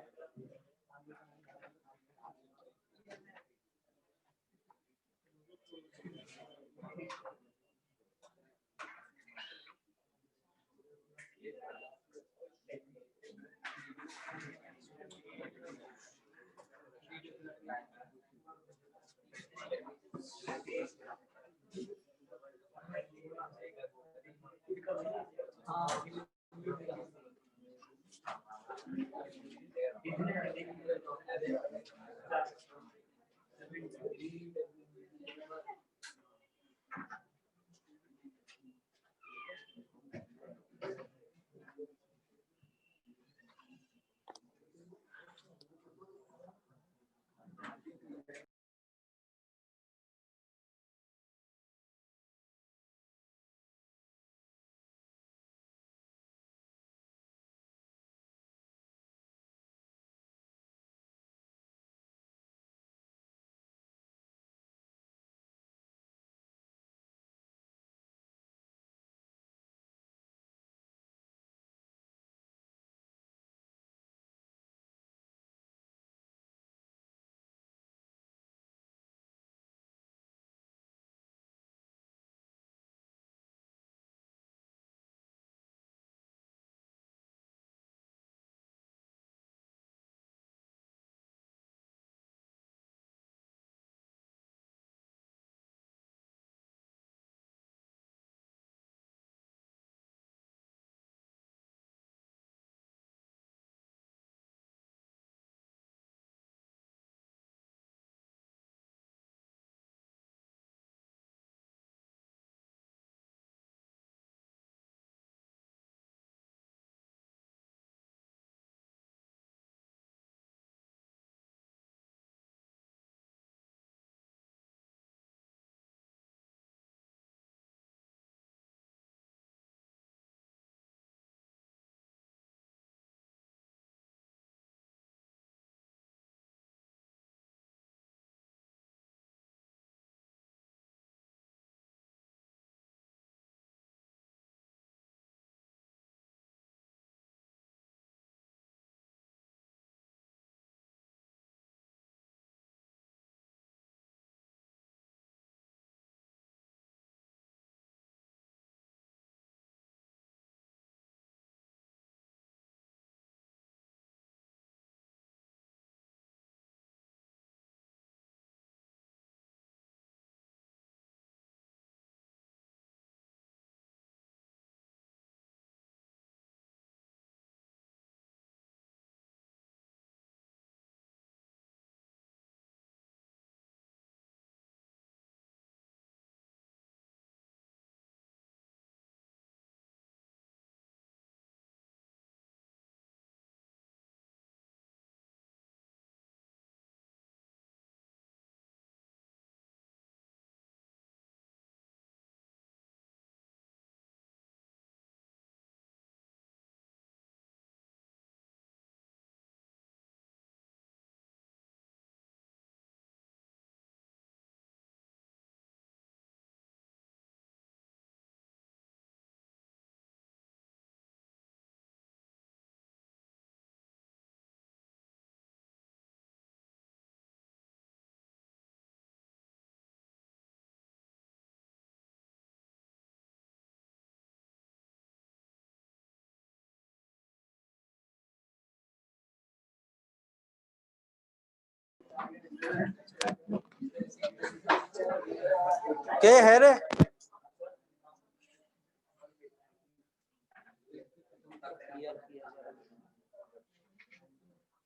के है रे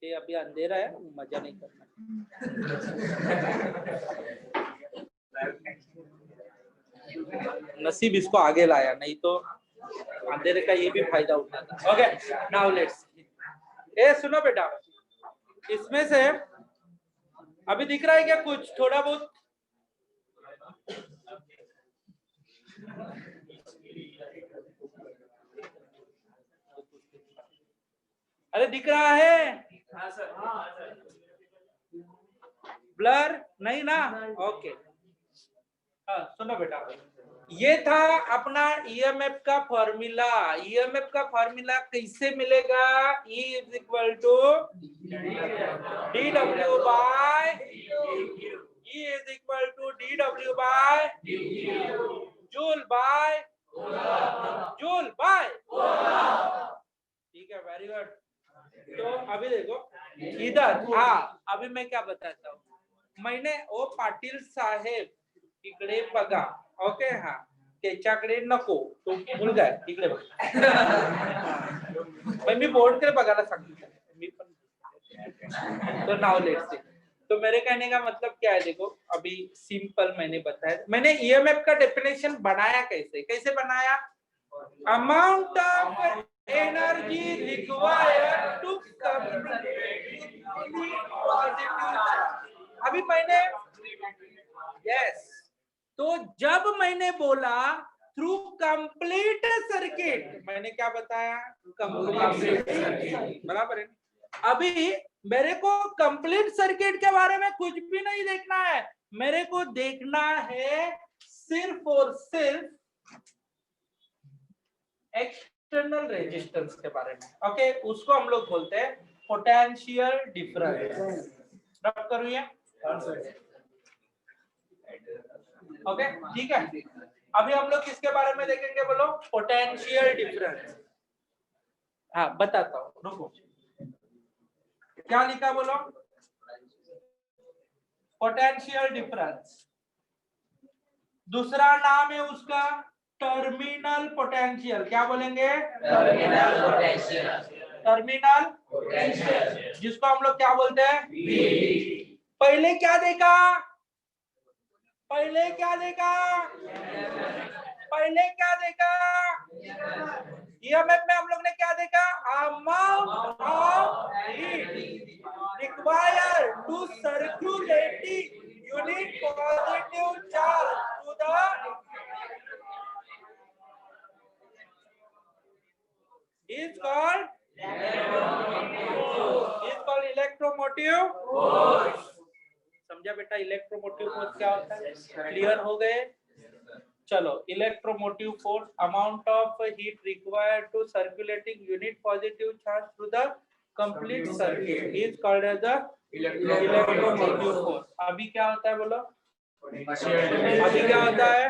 ये अभी अंधेरा है, मजा नहीं करना। नसीब इसको आगे लाया, नहीं तो अंधेरे का ये भी फायदा उठाता। Okay, now let's. ए सुनो बेटा, इसमें से अभी दिख रहा है क्या कुछ थोड़ा बहुत? अरे दिख रहा है? हाँ सर। ब्लर नहीं ना? ओके। हाँ सुनो बेटा, ये था अपना ईएमएफ का फॉर्मूला। ईएमएफ का फॉर्मूला कैसे मिलेगा? E is equal to dw by E is equal to dw by joule by ठीक है, वेरी गुड। तो अभी देखो इधर, हाँ अभी मैं क्या बताता हूँ। मैंने ओ पाटिल साहेब इकडे बघा, ओके हाँ, त्याच्याकडे नको, तो मुलगा आहे इकडे बघ. पण मी बोर्डकडे बघायला सांगितलं, मी पण तो नाव लेट्स से. तो मेरे कहने का मतलब क्या है, देखो अभी सिंपल मैंने बताया. मैंने ईएमएफ का डेफिनेशन बनाया कैसे, कैसे बनाया? Amount of energy required to complete positive. अभी मैंने यस, तो जब मैंने बोला थ्रू कंप्लीट सर्किट, मैंने क्या बताया? कंप्लीट, बराबर है. अभी मेरे को कंप्लीट सर्किट के बारे में कुछ भी नहीं देखना है, मेरे को देखना है सिर्फ और सिर्फ एक्सटर्नल रेजिस्टेंस के बारे में. ओके, उसको हम लोग बोलते हैं पोटेंशियल डिफरेंस. नोट करिए. ओके, ठीक है. अभी हम लोग किसके बारे में देखेंगे, बोलो? Potential difference. हाँ बताता हूँ, रुको. क्या लिखा बोलो? Potential difference. दूसरा नाम है उसका टर्मिनल पोटेंशियल. क्या बोलेंगे? Terminal potential. टर्मिनल पोटेंशियल, जिसको हम लोग क्या बोलते हैं? पहले क्या देखा? पहले क्या देखा? पहले क्या देखा? ईएमएफ में हम लोग ने क्या देखा? Amount of heat required to circulating unit positive charge to the is called electromotive force. समझा बेटा? इलेक्ट्रोमोटिव फोर्स क्या होता है? क्लियर हो गए? चलो, electromotive force, amount of heat required to circulating unit positive charge through the complete circuit is called as the electromotive force. अभी क्या होता है बोलो? अभी क्या होता है?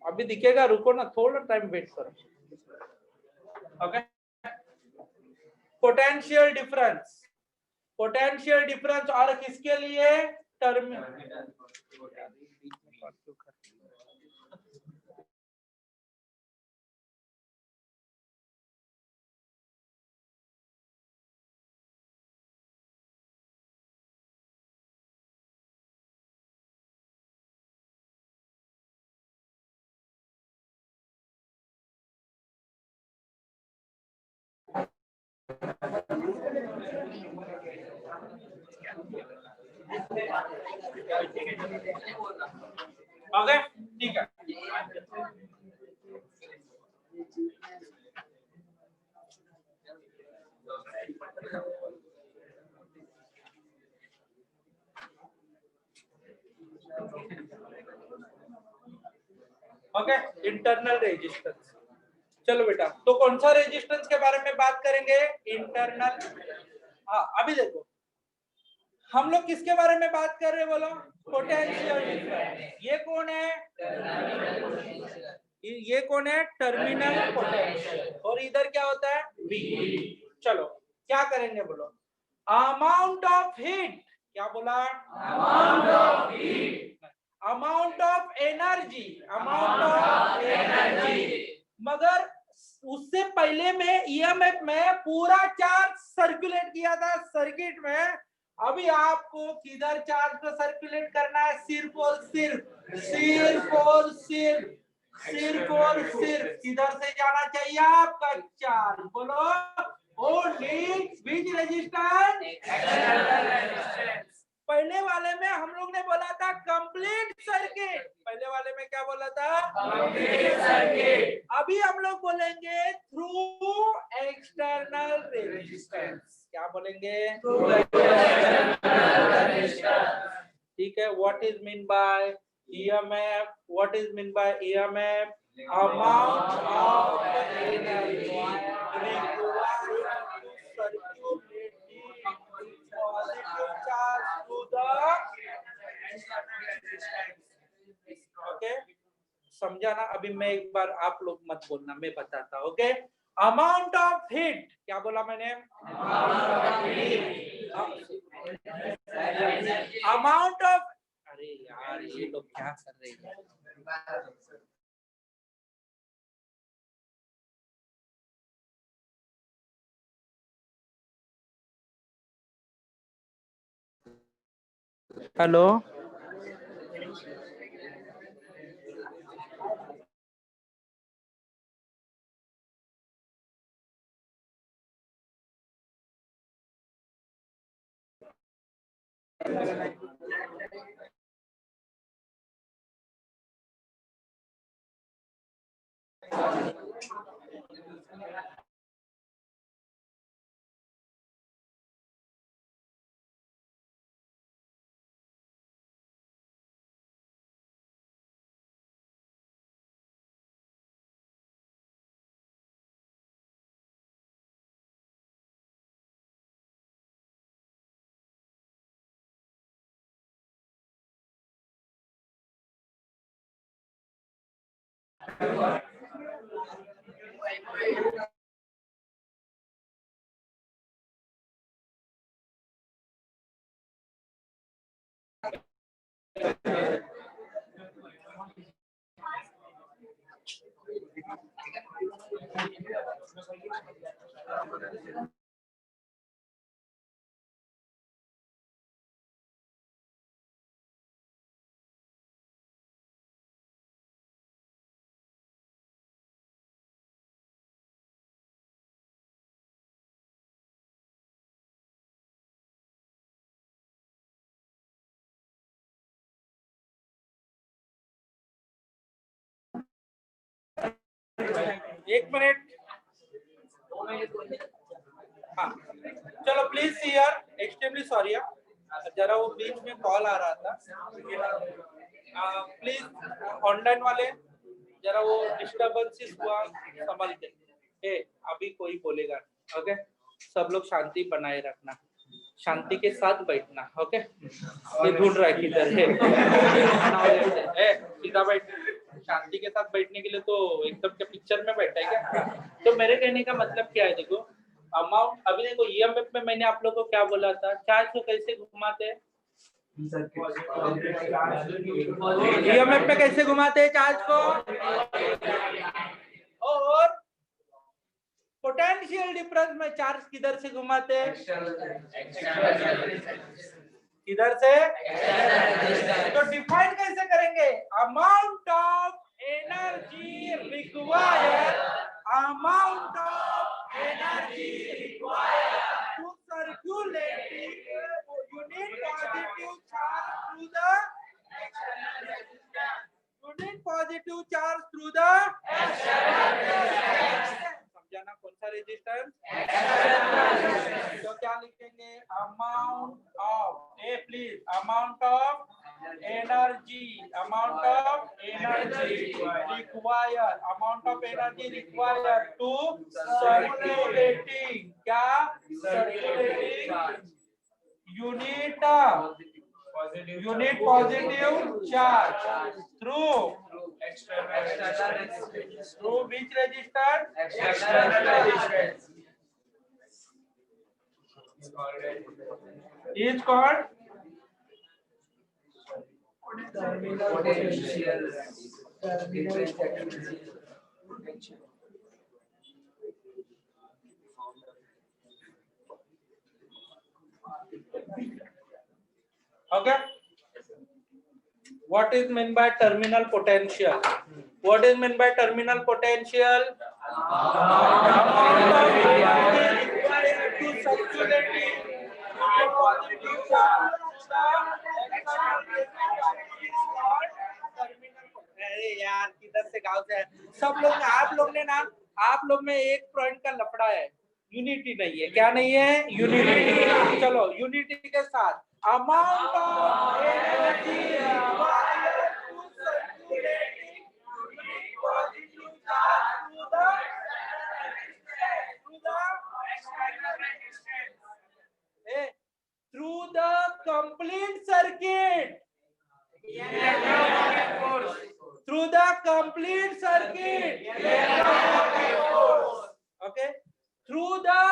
अभी दिखेगा, रुको ना, थोड़ा टाइम वेट करो. Okay, potential difference. Potential difference और किसके लिए? टर्मिनल. ओके, ठीक है. Okay, internal resistance. चलो बेटा, तो कौन सा रेजिस्टेंस के बारे में बात करेंगे? इंटरनल. हाँ, अभी देखो हम लोग किसके बारे में बात कर रहे हैं बोलो? Potential difference. ये कौन है? ये कौन है? Terminal potential. और इधर क्या होता है? V. चलो क्या करेंगे बोलो? Amount of heat. क्या बोला? Amount of heat. Amount of energy. Amount of energy. मगर उससे पहले में ईएमएफ में पूरा चार्ज सर्कुलेट किया था सर्किट में. अभी आपको किधर चार्ज को सर्कुलेट करना है? सिर्फ और सिर्फ, सिर्फ और सिर्फ, सिर्फ और सिर्फ किधर से जाना चाहिए आपका चार्ज? बोलो. Only which resistance? External resistance. पहले वाले में हम लोग ने बोला था कंप्लीट सर्किट. पहले वाले में क्या बोला था? Complete circuit. अभी हम लोग बोलेंगे थ्रू एक्सटर्नल रेजिस्टेंस. क्या बोलेंगे? Through external resistance. ठीक है. What is mean by EMF? What is mean by EMF? Amount of energy required to circulate positive charge to the. Okay, समझा ना? अभी मैं एक बार, आप लोग मत बोलना, मैं बताता हूँ। ओके, अमाउंट ऑफ हीट, क्या बोला मैंने? अमाउंट ऑफ, अरे यार ये लोग क्या कर रहे हैं? हेलो, एक मिनट, हाँ चलो प्लीज सी यार, एक्सट्रीमली सॉरी यार, जरा वो बीच में कॉल आ रहा था, प्लीज ऑनलाइन वाले जरा वो डिस्टर्बेंसेस हुआ संभालते। अभी कोई बोलेगा, ओके? सब लोग शांति बनाए रखना, शांति के साथ बैठना, ओके? ये ढूंढ रहा है किधर है, सीधा बैठ। शांति के साथ बैठने के लिए तो एकदम क्या पिक्चर में बैठा है क्या? तो मेरे कहने का मतलब क्या है, देखो अमाउंट, अभी देखो ईएमएफ में मैंने आप लोगों को क्या बोला था, चार्ज को कैसे घुमाते हैं? ईएमएफ में कैसे घुमाते हैं चार्ज को? और पोटेंशियल डिफरेंस में चार्ज किधर से घुमाते हैं? किधर से? तो डिफाइन कैसे करेंगे? Amount of energy required, amount of energy required to circulating unit positive charge through the unit positive charge through the समझाना, कौन सा रेजिस्टेंस? तो क्या लिखेंगे? Amount of, uh please, amount of energy, amount of energy required, amount of energy required to circulating, क्या? Circulating unit positive charge through which resistor? Is called okay. What is meant by terminal potential? What is meant by terminal potential? Amount of energy required to circulating positive charge. अरे यार किधर से गाँव से सब लोग, आप लोग में एक पॉइंट का लफड़ा है, यूनिटी नहीं है। क्या नहीं है? यूनिटी। चलो यूनिटी के साथ amount of energy through the complete circuit. through the complete circuit. Okay, through the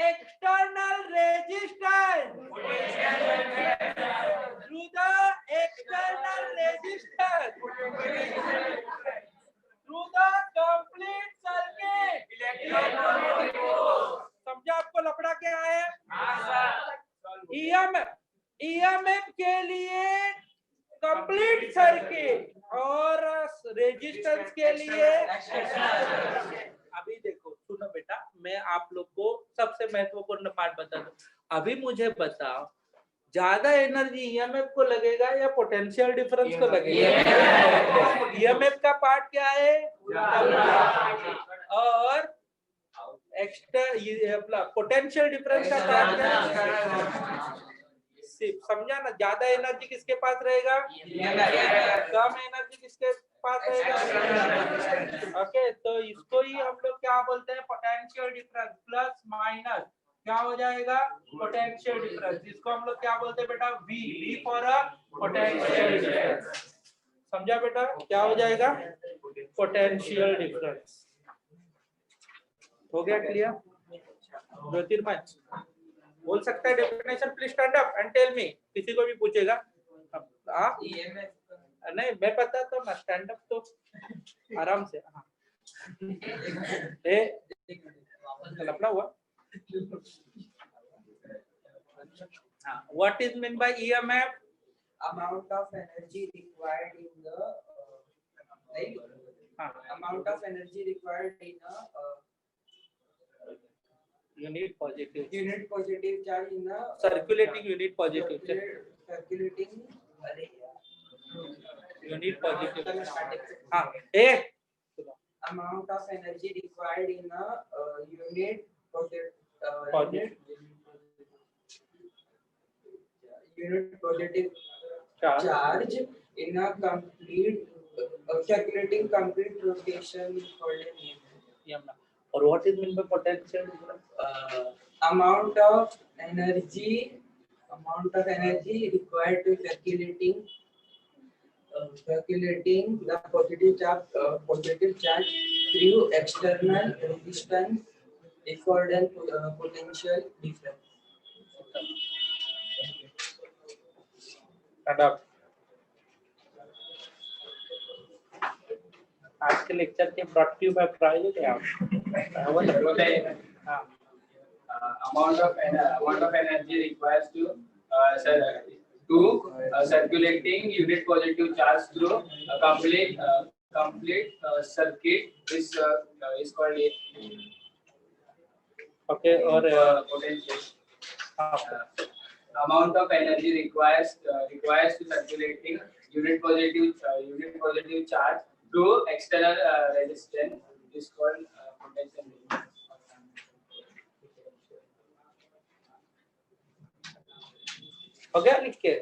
external resistance. Through the external resistance. Through the complete circuit. समझा आपको लफड़ा क्या है? ईएमएफ के लिए कंप्लीट सर्किट और रेजिस्टेंस के लिए। अभी देखो सुनो बेटा, मैं आप लोग को सबसे महत्वपूर्ण पार्ट बता दूं। अभी मुझे बताओ, ज्यादा एनर्जी ईएमएफ को लगेगा या पोटेंशियल डिफरेंस को लगेगा? ईएमएफ का पार्ट क्या है? और एक्स्ट्रा पोटेंशियल डिफरेंस का पार्ट क्या है? समझा ना? ज्यादा एनर्जी किसके पास रहेगा? कम एनर्जी किसके पास रहेगा? ओके, तो इसको ही हम लोग क्या बोलते हैं? Potential difference. प्लस माइनस क्या हो जाएगा? Potential difference. इसको हम लोग क्या बोलते हैं बेटा? V for a potential difference. समझा बेटा? क्या हो जाएगा? Potential difference. हो गया क्लियर? ज्योतिर्मय बोल सकता है definition? Please stand up and tell me. किसी को भी पूछेगा नहीं, मैं पता तो ना। स्टैंड अप तो आराम से। हाँ, लपड़ा हुआ। What is meant by EMF? Amount of energy required in the amount of energy required in a Unit positive charge in a circulating unit positive circulating unit positive. हाँ, amount of energy required in a unit positive charge in a complete circulating complete rotation is called EMF. Or what is meant by potential difference? Amount of energy required to circulating the positive charge through external resistance is called potential difference. आज के lecture के broad tube है private है आप। Amount of energy requires to circulating unit positive charge through a complete circuit is called a okay और potential. Amount of energy requires to circulating unit positive charge through external resistance is called potential. हो गया लिख के?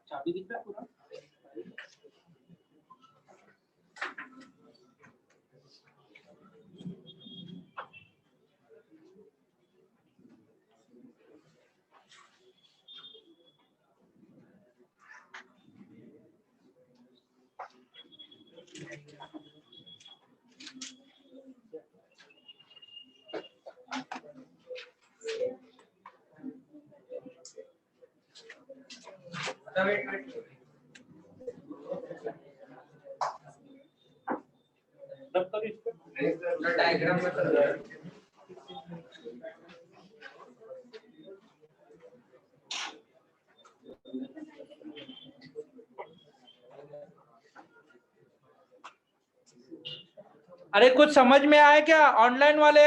चाबी दिख रहा है पूरा? डायग्राम में अरे कुछ समझ में आया क्या? ऑनलाइन वाले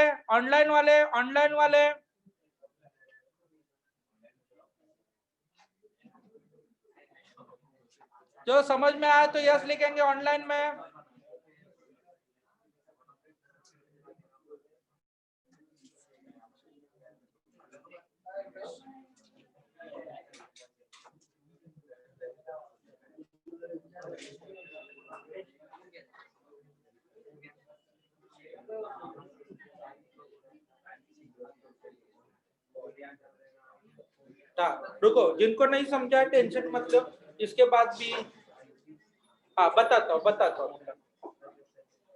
जो समझ में आया तो यस लिखेंगे ऑनलाइन में। हाँ रुको, जिनको नहीं समझा टेंशन मत लो, इसके बाद भी हाँ बताता हूँ।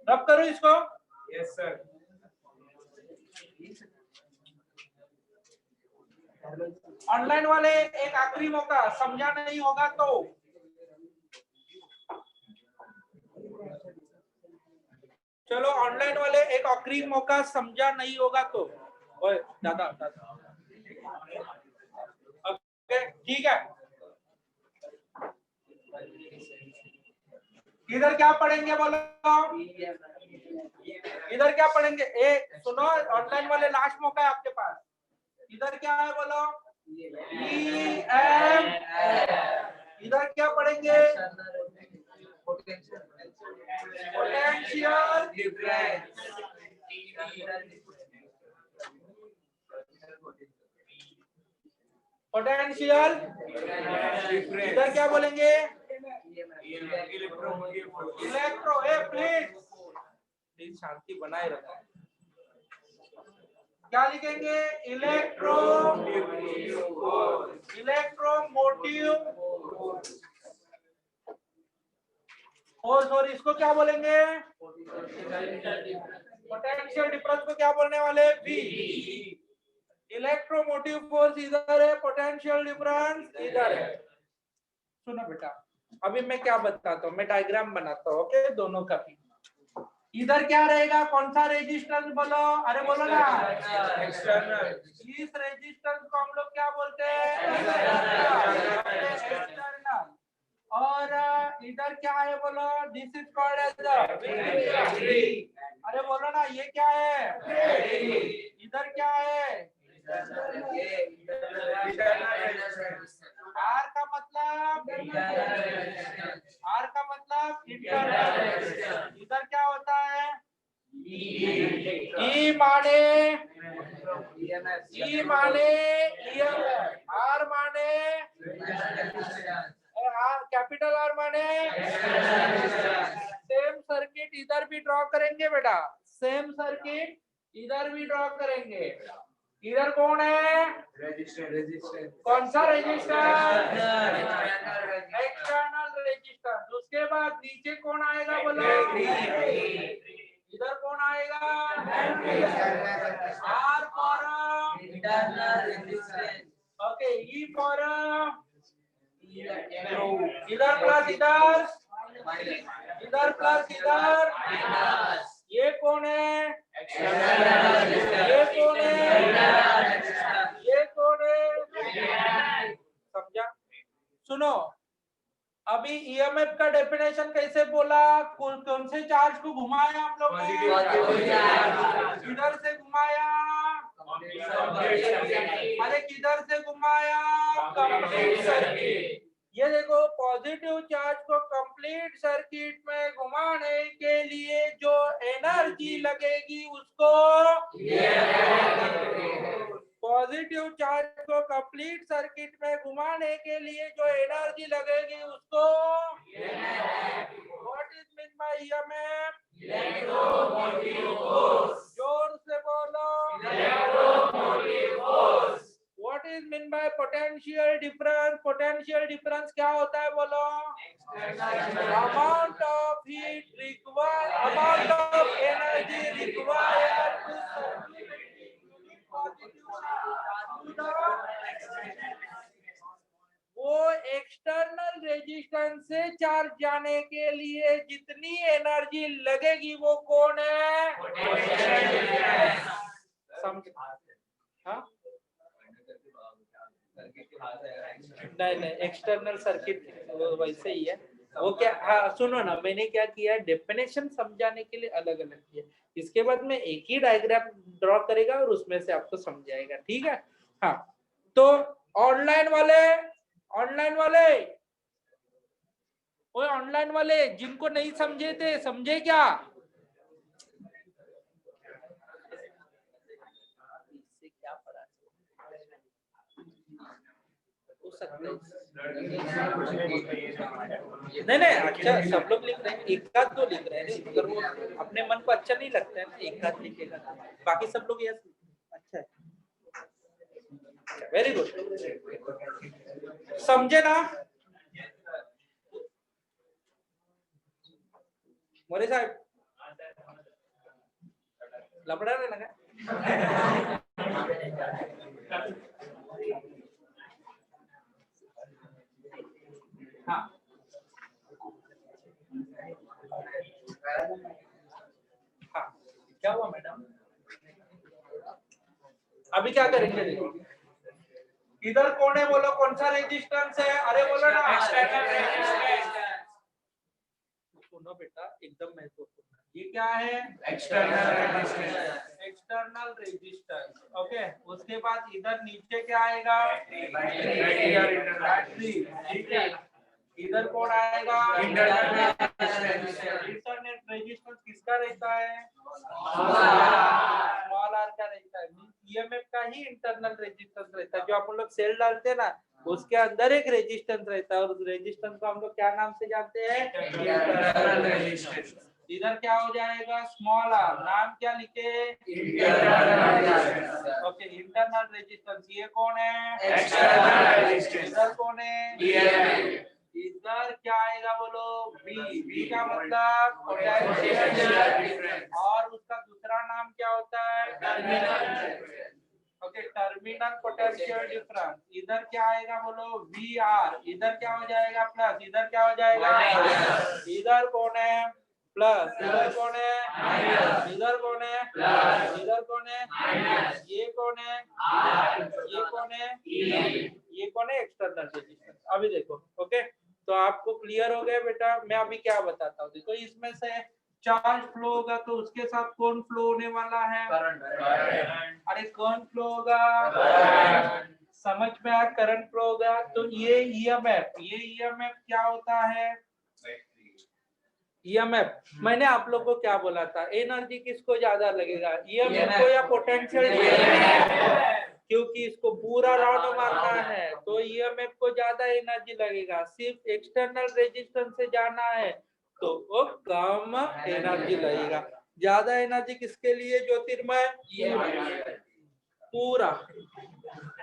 रब करो इसको। Yes sir. ऑनलाइन वाले एक आखिरी मौका, समझा नहीं होगा तो चलो, ऑनलाइन वाले एक आखिरी मौका, समझा नहीं होगा तो ओए दादा ओके ठीक है। इधर क्या पढ़ेंगे बोलो, इधर क्या पढ़ेंगे? ए सुनो, ऑनलाइन वाले लास्ट मौका है आपके पास। इधर क्या है बोलो? EM। इधर क्या पढ़ेंगे? Potential difference. Potential difference. इधर क्या बोलेंगे? इलेक्ट्रो। ए प्लीज शांति बनाए रखो। क्या लिखेंगे? Electromotive force. और इसको क्या बोलेंगे? पोटेंशियल डिफरेंस को क्या बोलने वाले? V। इलेक्ट्रोमोटिव फोर्स इधर है, पोटेंशियल डिफरेंस इधर है। सुनो बेटा, अभी मैं क्या बताता हूँ, मैं डायग्राम बनाता हूँ ओके, दोनों का भी। इधर क्या रहेगा? कौन सा रेजिस्टेंस बोलो? अरे बोलो ना। एक्सटर्नल। इस रेजिस्टेंस को हम लोग क्या बोलते हैं? एक्सटर्नल। और इधर क्या है बोलो? This is called as the. अरे बोलो ना, ये क्या है? इधर क्या है? आर का मतलब इंटरनल। इधर क्या होता है? ई माने EMF, आर माने कैपिटल आर माने। सेम सर्किट इधर भी ड्रॉ करेंगे बेटा, सेम सर्किट इधर भी ड्रॉ करेंगे। इधर कौन है? रेजिस्टेंस। कौन सा रेजिस्टेंस? External resistance. उसके बाद नीचे कौन आएगा बोलो? इधर कौन आएगा? R for internal resistance. Okay, E for इधर प्लस इधर, इधर प्लस इधर। ये कौन है? ये कौन है? ये कौन है? समझा? सुनो, अभी EMF का डेफिनेशन कैसे बोला? कौन से चार्ज को घुमाया हम लोग ने? किधर से घुमाया? अरे किधर से घुमाया? Complete circuit. ये देखो, पॉजिटिव चार्ज को कंप्लीट सर्किट में घुमाने के लिए जो एनर्जी लगेगी उसको, पॉजिटिव चार्ज को कंप्लीट सर्किट में घुमाने के लिए जो एनर्जी लगेगी उसको what is mean by EMF? Electromotive force. जोर से बोलो, electromotive force. What is mean by potential difference? Potential difference क्या होता है बोलो? Amount of heat required, amount of energy required to circulate positive वो एक्सटर्नल रेजिस्टेंस से चार्ज जाने के लिए जितनी एनर्जी लगेगी वो कौन है? समझ? हाँ नहीं, एक्सटर्नल सर्किट वैसे ही है वो। क्या हाँ सुनो ना, मैंने क्या किया, डेफिनेशन समझाने के लिए अलग अलग किया। इसके बाद में एक ही डायग्राम ड्रॉ करेगा और उसमें से आपको समझाएगा, ठीक है? हाँ, तो ऑनलाइन वाले जिनको नहीं समझे थे, समझे क्या? हो सकता है। नहीं अच्छा सब लोग लिख रहे हैं, एक आध दो लिख रहे हैं, अगर वो अपने मन को अच्छा नहीं लगता है ना एक आध लिखेगा, बाकी सब लोग यस अच्छा है। वेरी गुड, समझे ना मोरे साहब? लपड़ा रहे लगा हाँ हाँ क्या हुआ मैडम? अभी क्या करेंगे? देखो इधर कौन है बोलो, कौन सा रेजिस्टेंस है? अरे बोलो ना एक्सटर्नल रेजिस्टेंस। सुनो बेटा एकदम महत्वपूर्ण, ये क्या है? External resistance. External resistance okay. उसके बाद इधर नीचे क्या आएगा? बैटरी। ठीक है, इधर कौन आएगा? इंटरनल रेजिस्टेंस किसका रहता है? स्मॉल आर का रहता है। ईएमएफ का ही इंटरनल रेजिस्टेंस रहता है। जो आप लोग सेल डालते हैं ना उसके अंदर एक रेजिस्टेंस रहता है और उस रेजिस्टेंस को हम लोग क्या नाम से जानते हैं? Internal resistance. इधर क्या हो जाएगा? Small R. नाम क्या लिखे? इंटरनल। Okay, internal resistance. ये कौन है? External resistance. इधर कौन है? ईएमएफ। इधर क्या आएगा बोलो? V। V का मतलब पोटेंशियल डिफरेंस। और उसका दूसरा नाम क्या होता है? Terminal. Okay, terminal potential difference. इधर क्या आएगा बोलो? VR। इधर क्या हो जाएगा? प्लस। इधर क्या हो जाएगा? इधर कौन है? प्लस। इधर कौन है? माइनस। इधर कौन है? प्लस। इधर कौन है? माइनस। ये कौन है? ये कौन है? ये कौन है? External resistance. अभी देखो ओके, तो आपको क्लियर हो गया बेटा? मैं अभी क्या बताता हूँ, देखो इसमें से चार्ज फ्लो होगा तो उसके साथ कौन फ्लो होने वाला है? करंट। अरे कौन फ्लो होगा? करंट। समझ में आया? करंट फ्लो होगा। तो ये ईएमएफ क्या होता है? ईएमएफ मैंने आप लोग को क्या बोला था? एनर्जी किसको ज्यादा लगेगा, ईएमएफ को या पोटेंशियल? क्योंकि इसको पूरा राउंड मारना है तो ईएमएफ को ज्यादा एनर्जी लगेगा। सिर्फ एक्सटर्नल रेजिस्टेंस से जाना है तो वो कम एनर्जी लगेगा। ज्यादा एनर्जी किसके लिए ज्योतिर्मय? पूरा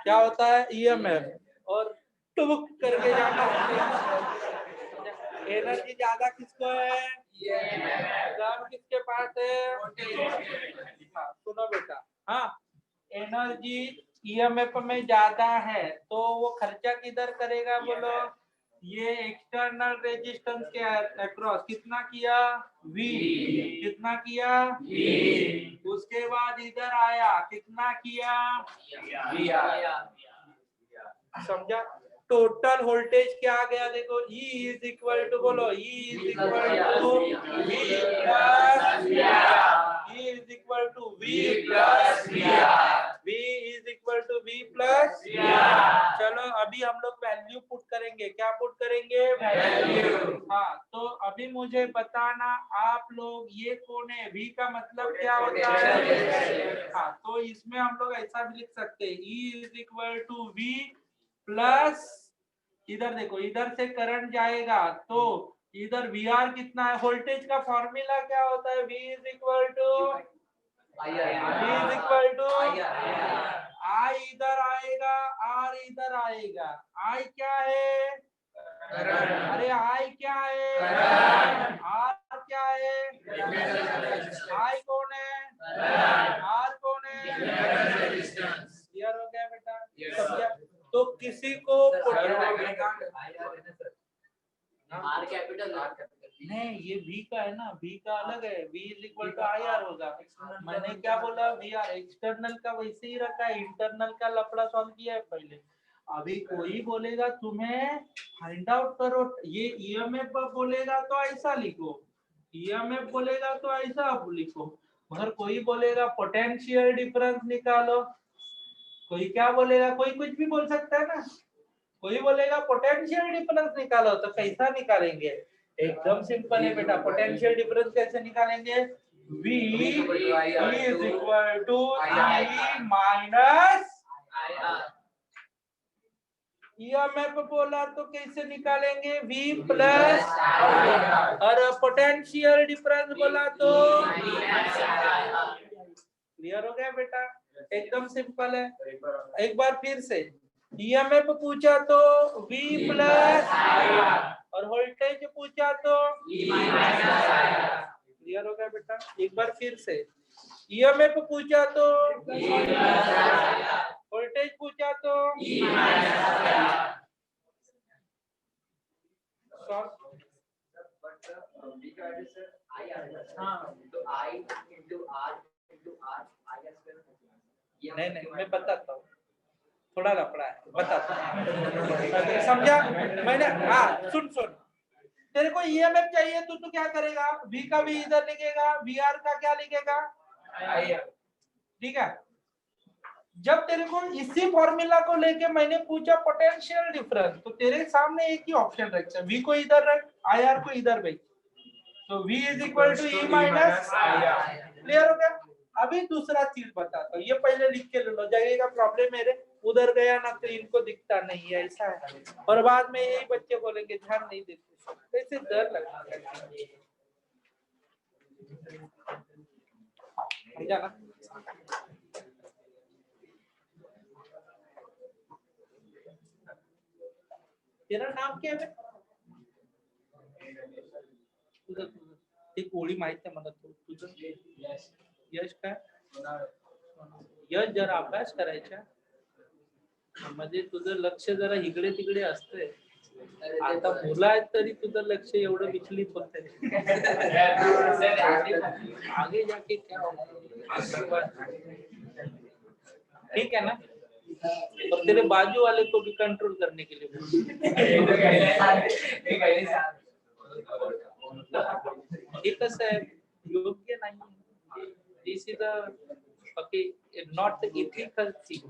क्या होता है? ईएमएफ। और टुक करके जाना है। एनर्जी ज्यादा किसको है? कम किसके पास है? हाँ, सुनो बेटा, हाँ एनर्जी ईएमएफ में ज्यादा है तो वो खर्चा किधर करेगा बोलो? ये एक्सटर्नल रेजिस्टेंस के अक्रॉस कितना किया? V। कितना किया? V। उसके बाद इधर आया कितना किया? V। समझा? टोटल वोल्टेज क्या आ गया? देखो E इज इक्वल टू बोलो, E is equal to V plus E is equal to V plus V is equal to V plus. चलो अभी हम लोग वैल्यू पुट करेंगे। क्या पुट करेंगे? वैल्यू। हाँ, तो अभी मुझे बताना आप लोग ये कौन है? V का मतलब क्या होता है? हाँ, तो इसमें हम लोग ऐसा भी लिख सकते हैं E is equal to V plus, इधर देखो इधर से करंट जाएगा तो इधर VR कितना है? वोल्टेज का फॉर्मूला क्या होता है? V is equal to I इधर आएगा, R इधर आएगा। I क्या है? अरे I क्या है? R क्या है? I कौन है? R कौन है? क्लियर हो गया बेटा? समझा? तो किसी को R कैपिटल नहीं, ये V का है ना, V का अलग है। V is equal to IR होगा। मैंने क्या बोला? VR। एक्सटर्नल का वैसे ही रखा है, इंटरनल का लफड़ा सॉल्व किया है पहले। अभी कोई बोलेगा तुम्हें फाइंड आउट करो, ये ईएमएफ बोलेगा तो ऐसा लिखो, ईएमएफ बोलेगा तो ऐसा लिखो, मगर कोई बोलेगा पोटेंशियल डिफरेंस निकालो, कोई क्या बोलेगा, कोई कुछ भी बोल सकता है ना। कोई बोलेगा पोटेंशियल डिफरेंस निकालो, तो कैसा निकालेंगे? एकदम सिंपल है बेटा। पोटेंशियल डिफरेंस कैसे निकालेंगे? V is equal to E minus IR। EMF बोला तो कैसे निकालेंगे, V प्लस, और पोटेंशियल डिफरेंस बोला तो क्लियर हो गया बेटा, एकदम सिंपल है। एक बार फिर से, ईएमएफ पूछा तो V प्लस, और वोल्टेज पूछा तो क्लियर हो गया बेटा। एक बार फिर से, ईएमएफ पूछा तो वोल्टेज पूछा तो नहीं नहीं, मैं बताता हूँ, थोड़ा लफड़ा है, बताता हूँ। समझा मैंने? हाँ सुन सुन, तेरे को ईएमएफ चाहिए तो तू क्या करेगा, V का भी इधर लिखेगा, VR का क्या लिखेगा, ठीक है। जब तेरे को इसी फॉर्मूला को लेके मैंने पूछा पोटेंशियल डिफरेंस, तो तेरे सामने एक ही ऑप्शन रखता है, V को इधर रख, IR को इधर भेज, तो V is equal to E minus IR। Clear हो गया। अभी दूसरा चीज बताता हूँ, ये पहले लिख के ले लो, जाएगा प्रॉब्लम मेरे उधर गया ना तो इनको दिखता नहीं है, ऐसा है। और बाद में यही बच्चे बोलेंगे ध्यान नहीं देते, कैसे डर लगता है, समझा ना। तेरा नाम क्या है? एक ओळी माहित आहे मला, तुझं यश काय? यश जरा अभ्यास करायचा, म्हणजे तुझं लक्ष जरा इकडे तिकडे असतंय। आता मुलं आहेत तरी तुझं लक्ष एवढं विचलित होत आहे, आगे जाके क्या होगा, ठीक है ना। और तेरे बाजू वाले को भी कंट्रोल करने के लिए हे कसं आहे, योग्य नाही, this is okay not ethical thing.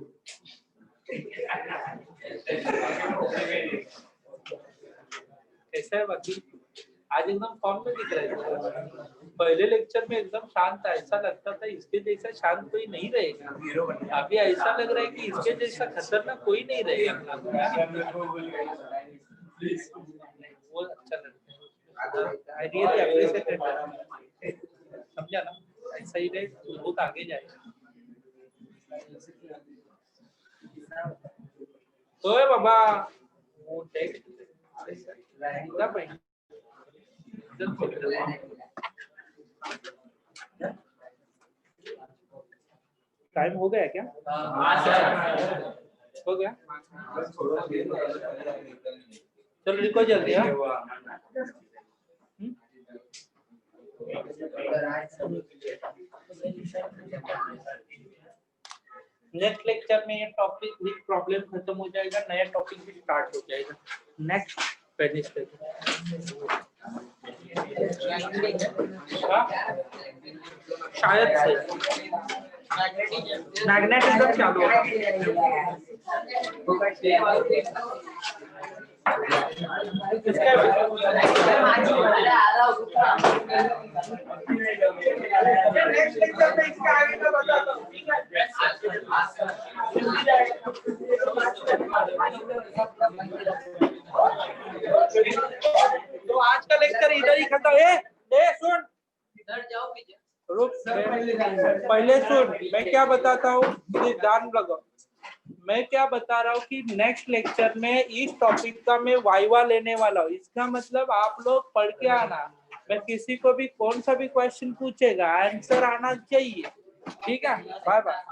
कैसा है बाकी, आज एकदम फॉर्म में दिख रहा है। पहले लेक्चर में एकदम शांत था, ऐसा लगता था इसके जैसा शांत कोई नहीं रहेगा। अभी ऐसा लग रहा है कि इसके जैसा खतरनाक कोई नहीं रहेगा। वो अच्छा लगता है, आई रियली अप्रिशिएट इट, समझा ना। ऐसा ही रहे तो बहुत आगे जाएगा। तो बाबा वो टेक्स्ट टाइम हो गया क्या? हो गया, चलो लिखो जल्दी। नेक्स्ट लेक्चर में ये टॉपिक विद प्रॉब्लम खत्म हो जाएगा, नया टॉपिक भी स्टार्ट हो जाएगा। नेक्स्ट पेज पे शायद से मैग्नेटिज्म चालू होगा। नेक्स्ट लेक्चर में इसका आगे का बताता हूँ, ठीक है। तो आज का लेक्चर इधर ही खत्म है। सुन, इधर जाओ, रुक, पहले सुन, मैं क्या बताता हूँ, ध्यान लगाओ। मैं क्या बता रहा हूँ कि नेक्स्ट लेक्चर में इस टॉपिक का मैं वाइवा लेने वाला हूँ। इसका मतलब आप लोग पढ़ के आना, मैं किसी को भी कौन सा भी क्वेश्चन पूछेगा आंसर आना चाहिए, ठीक है। Bye bye.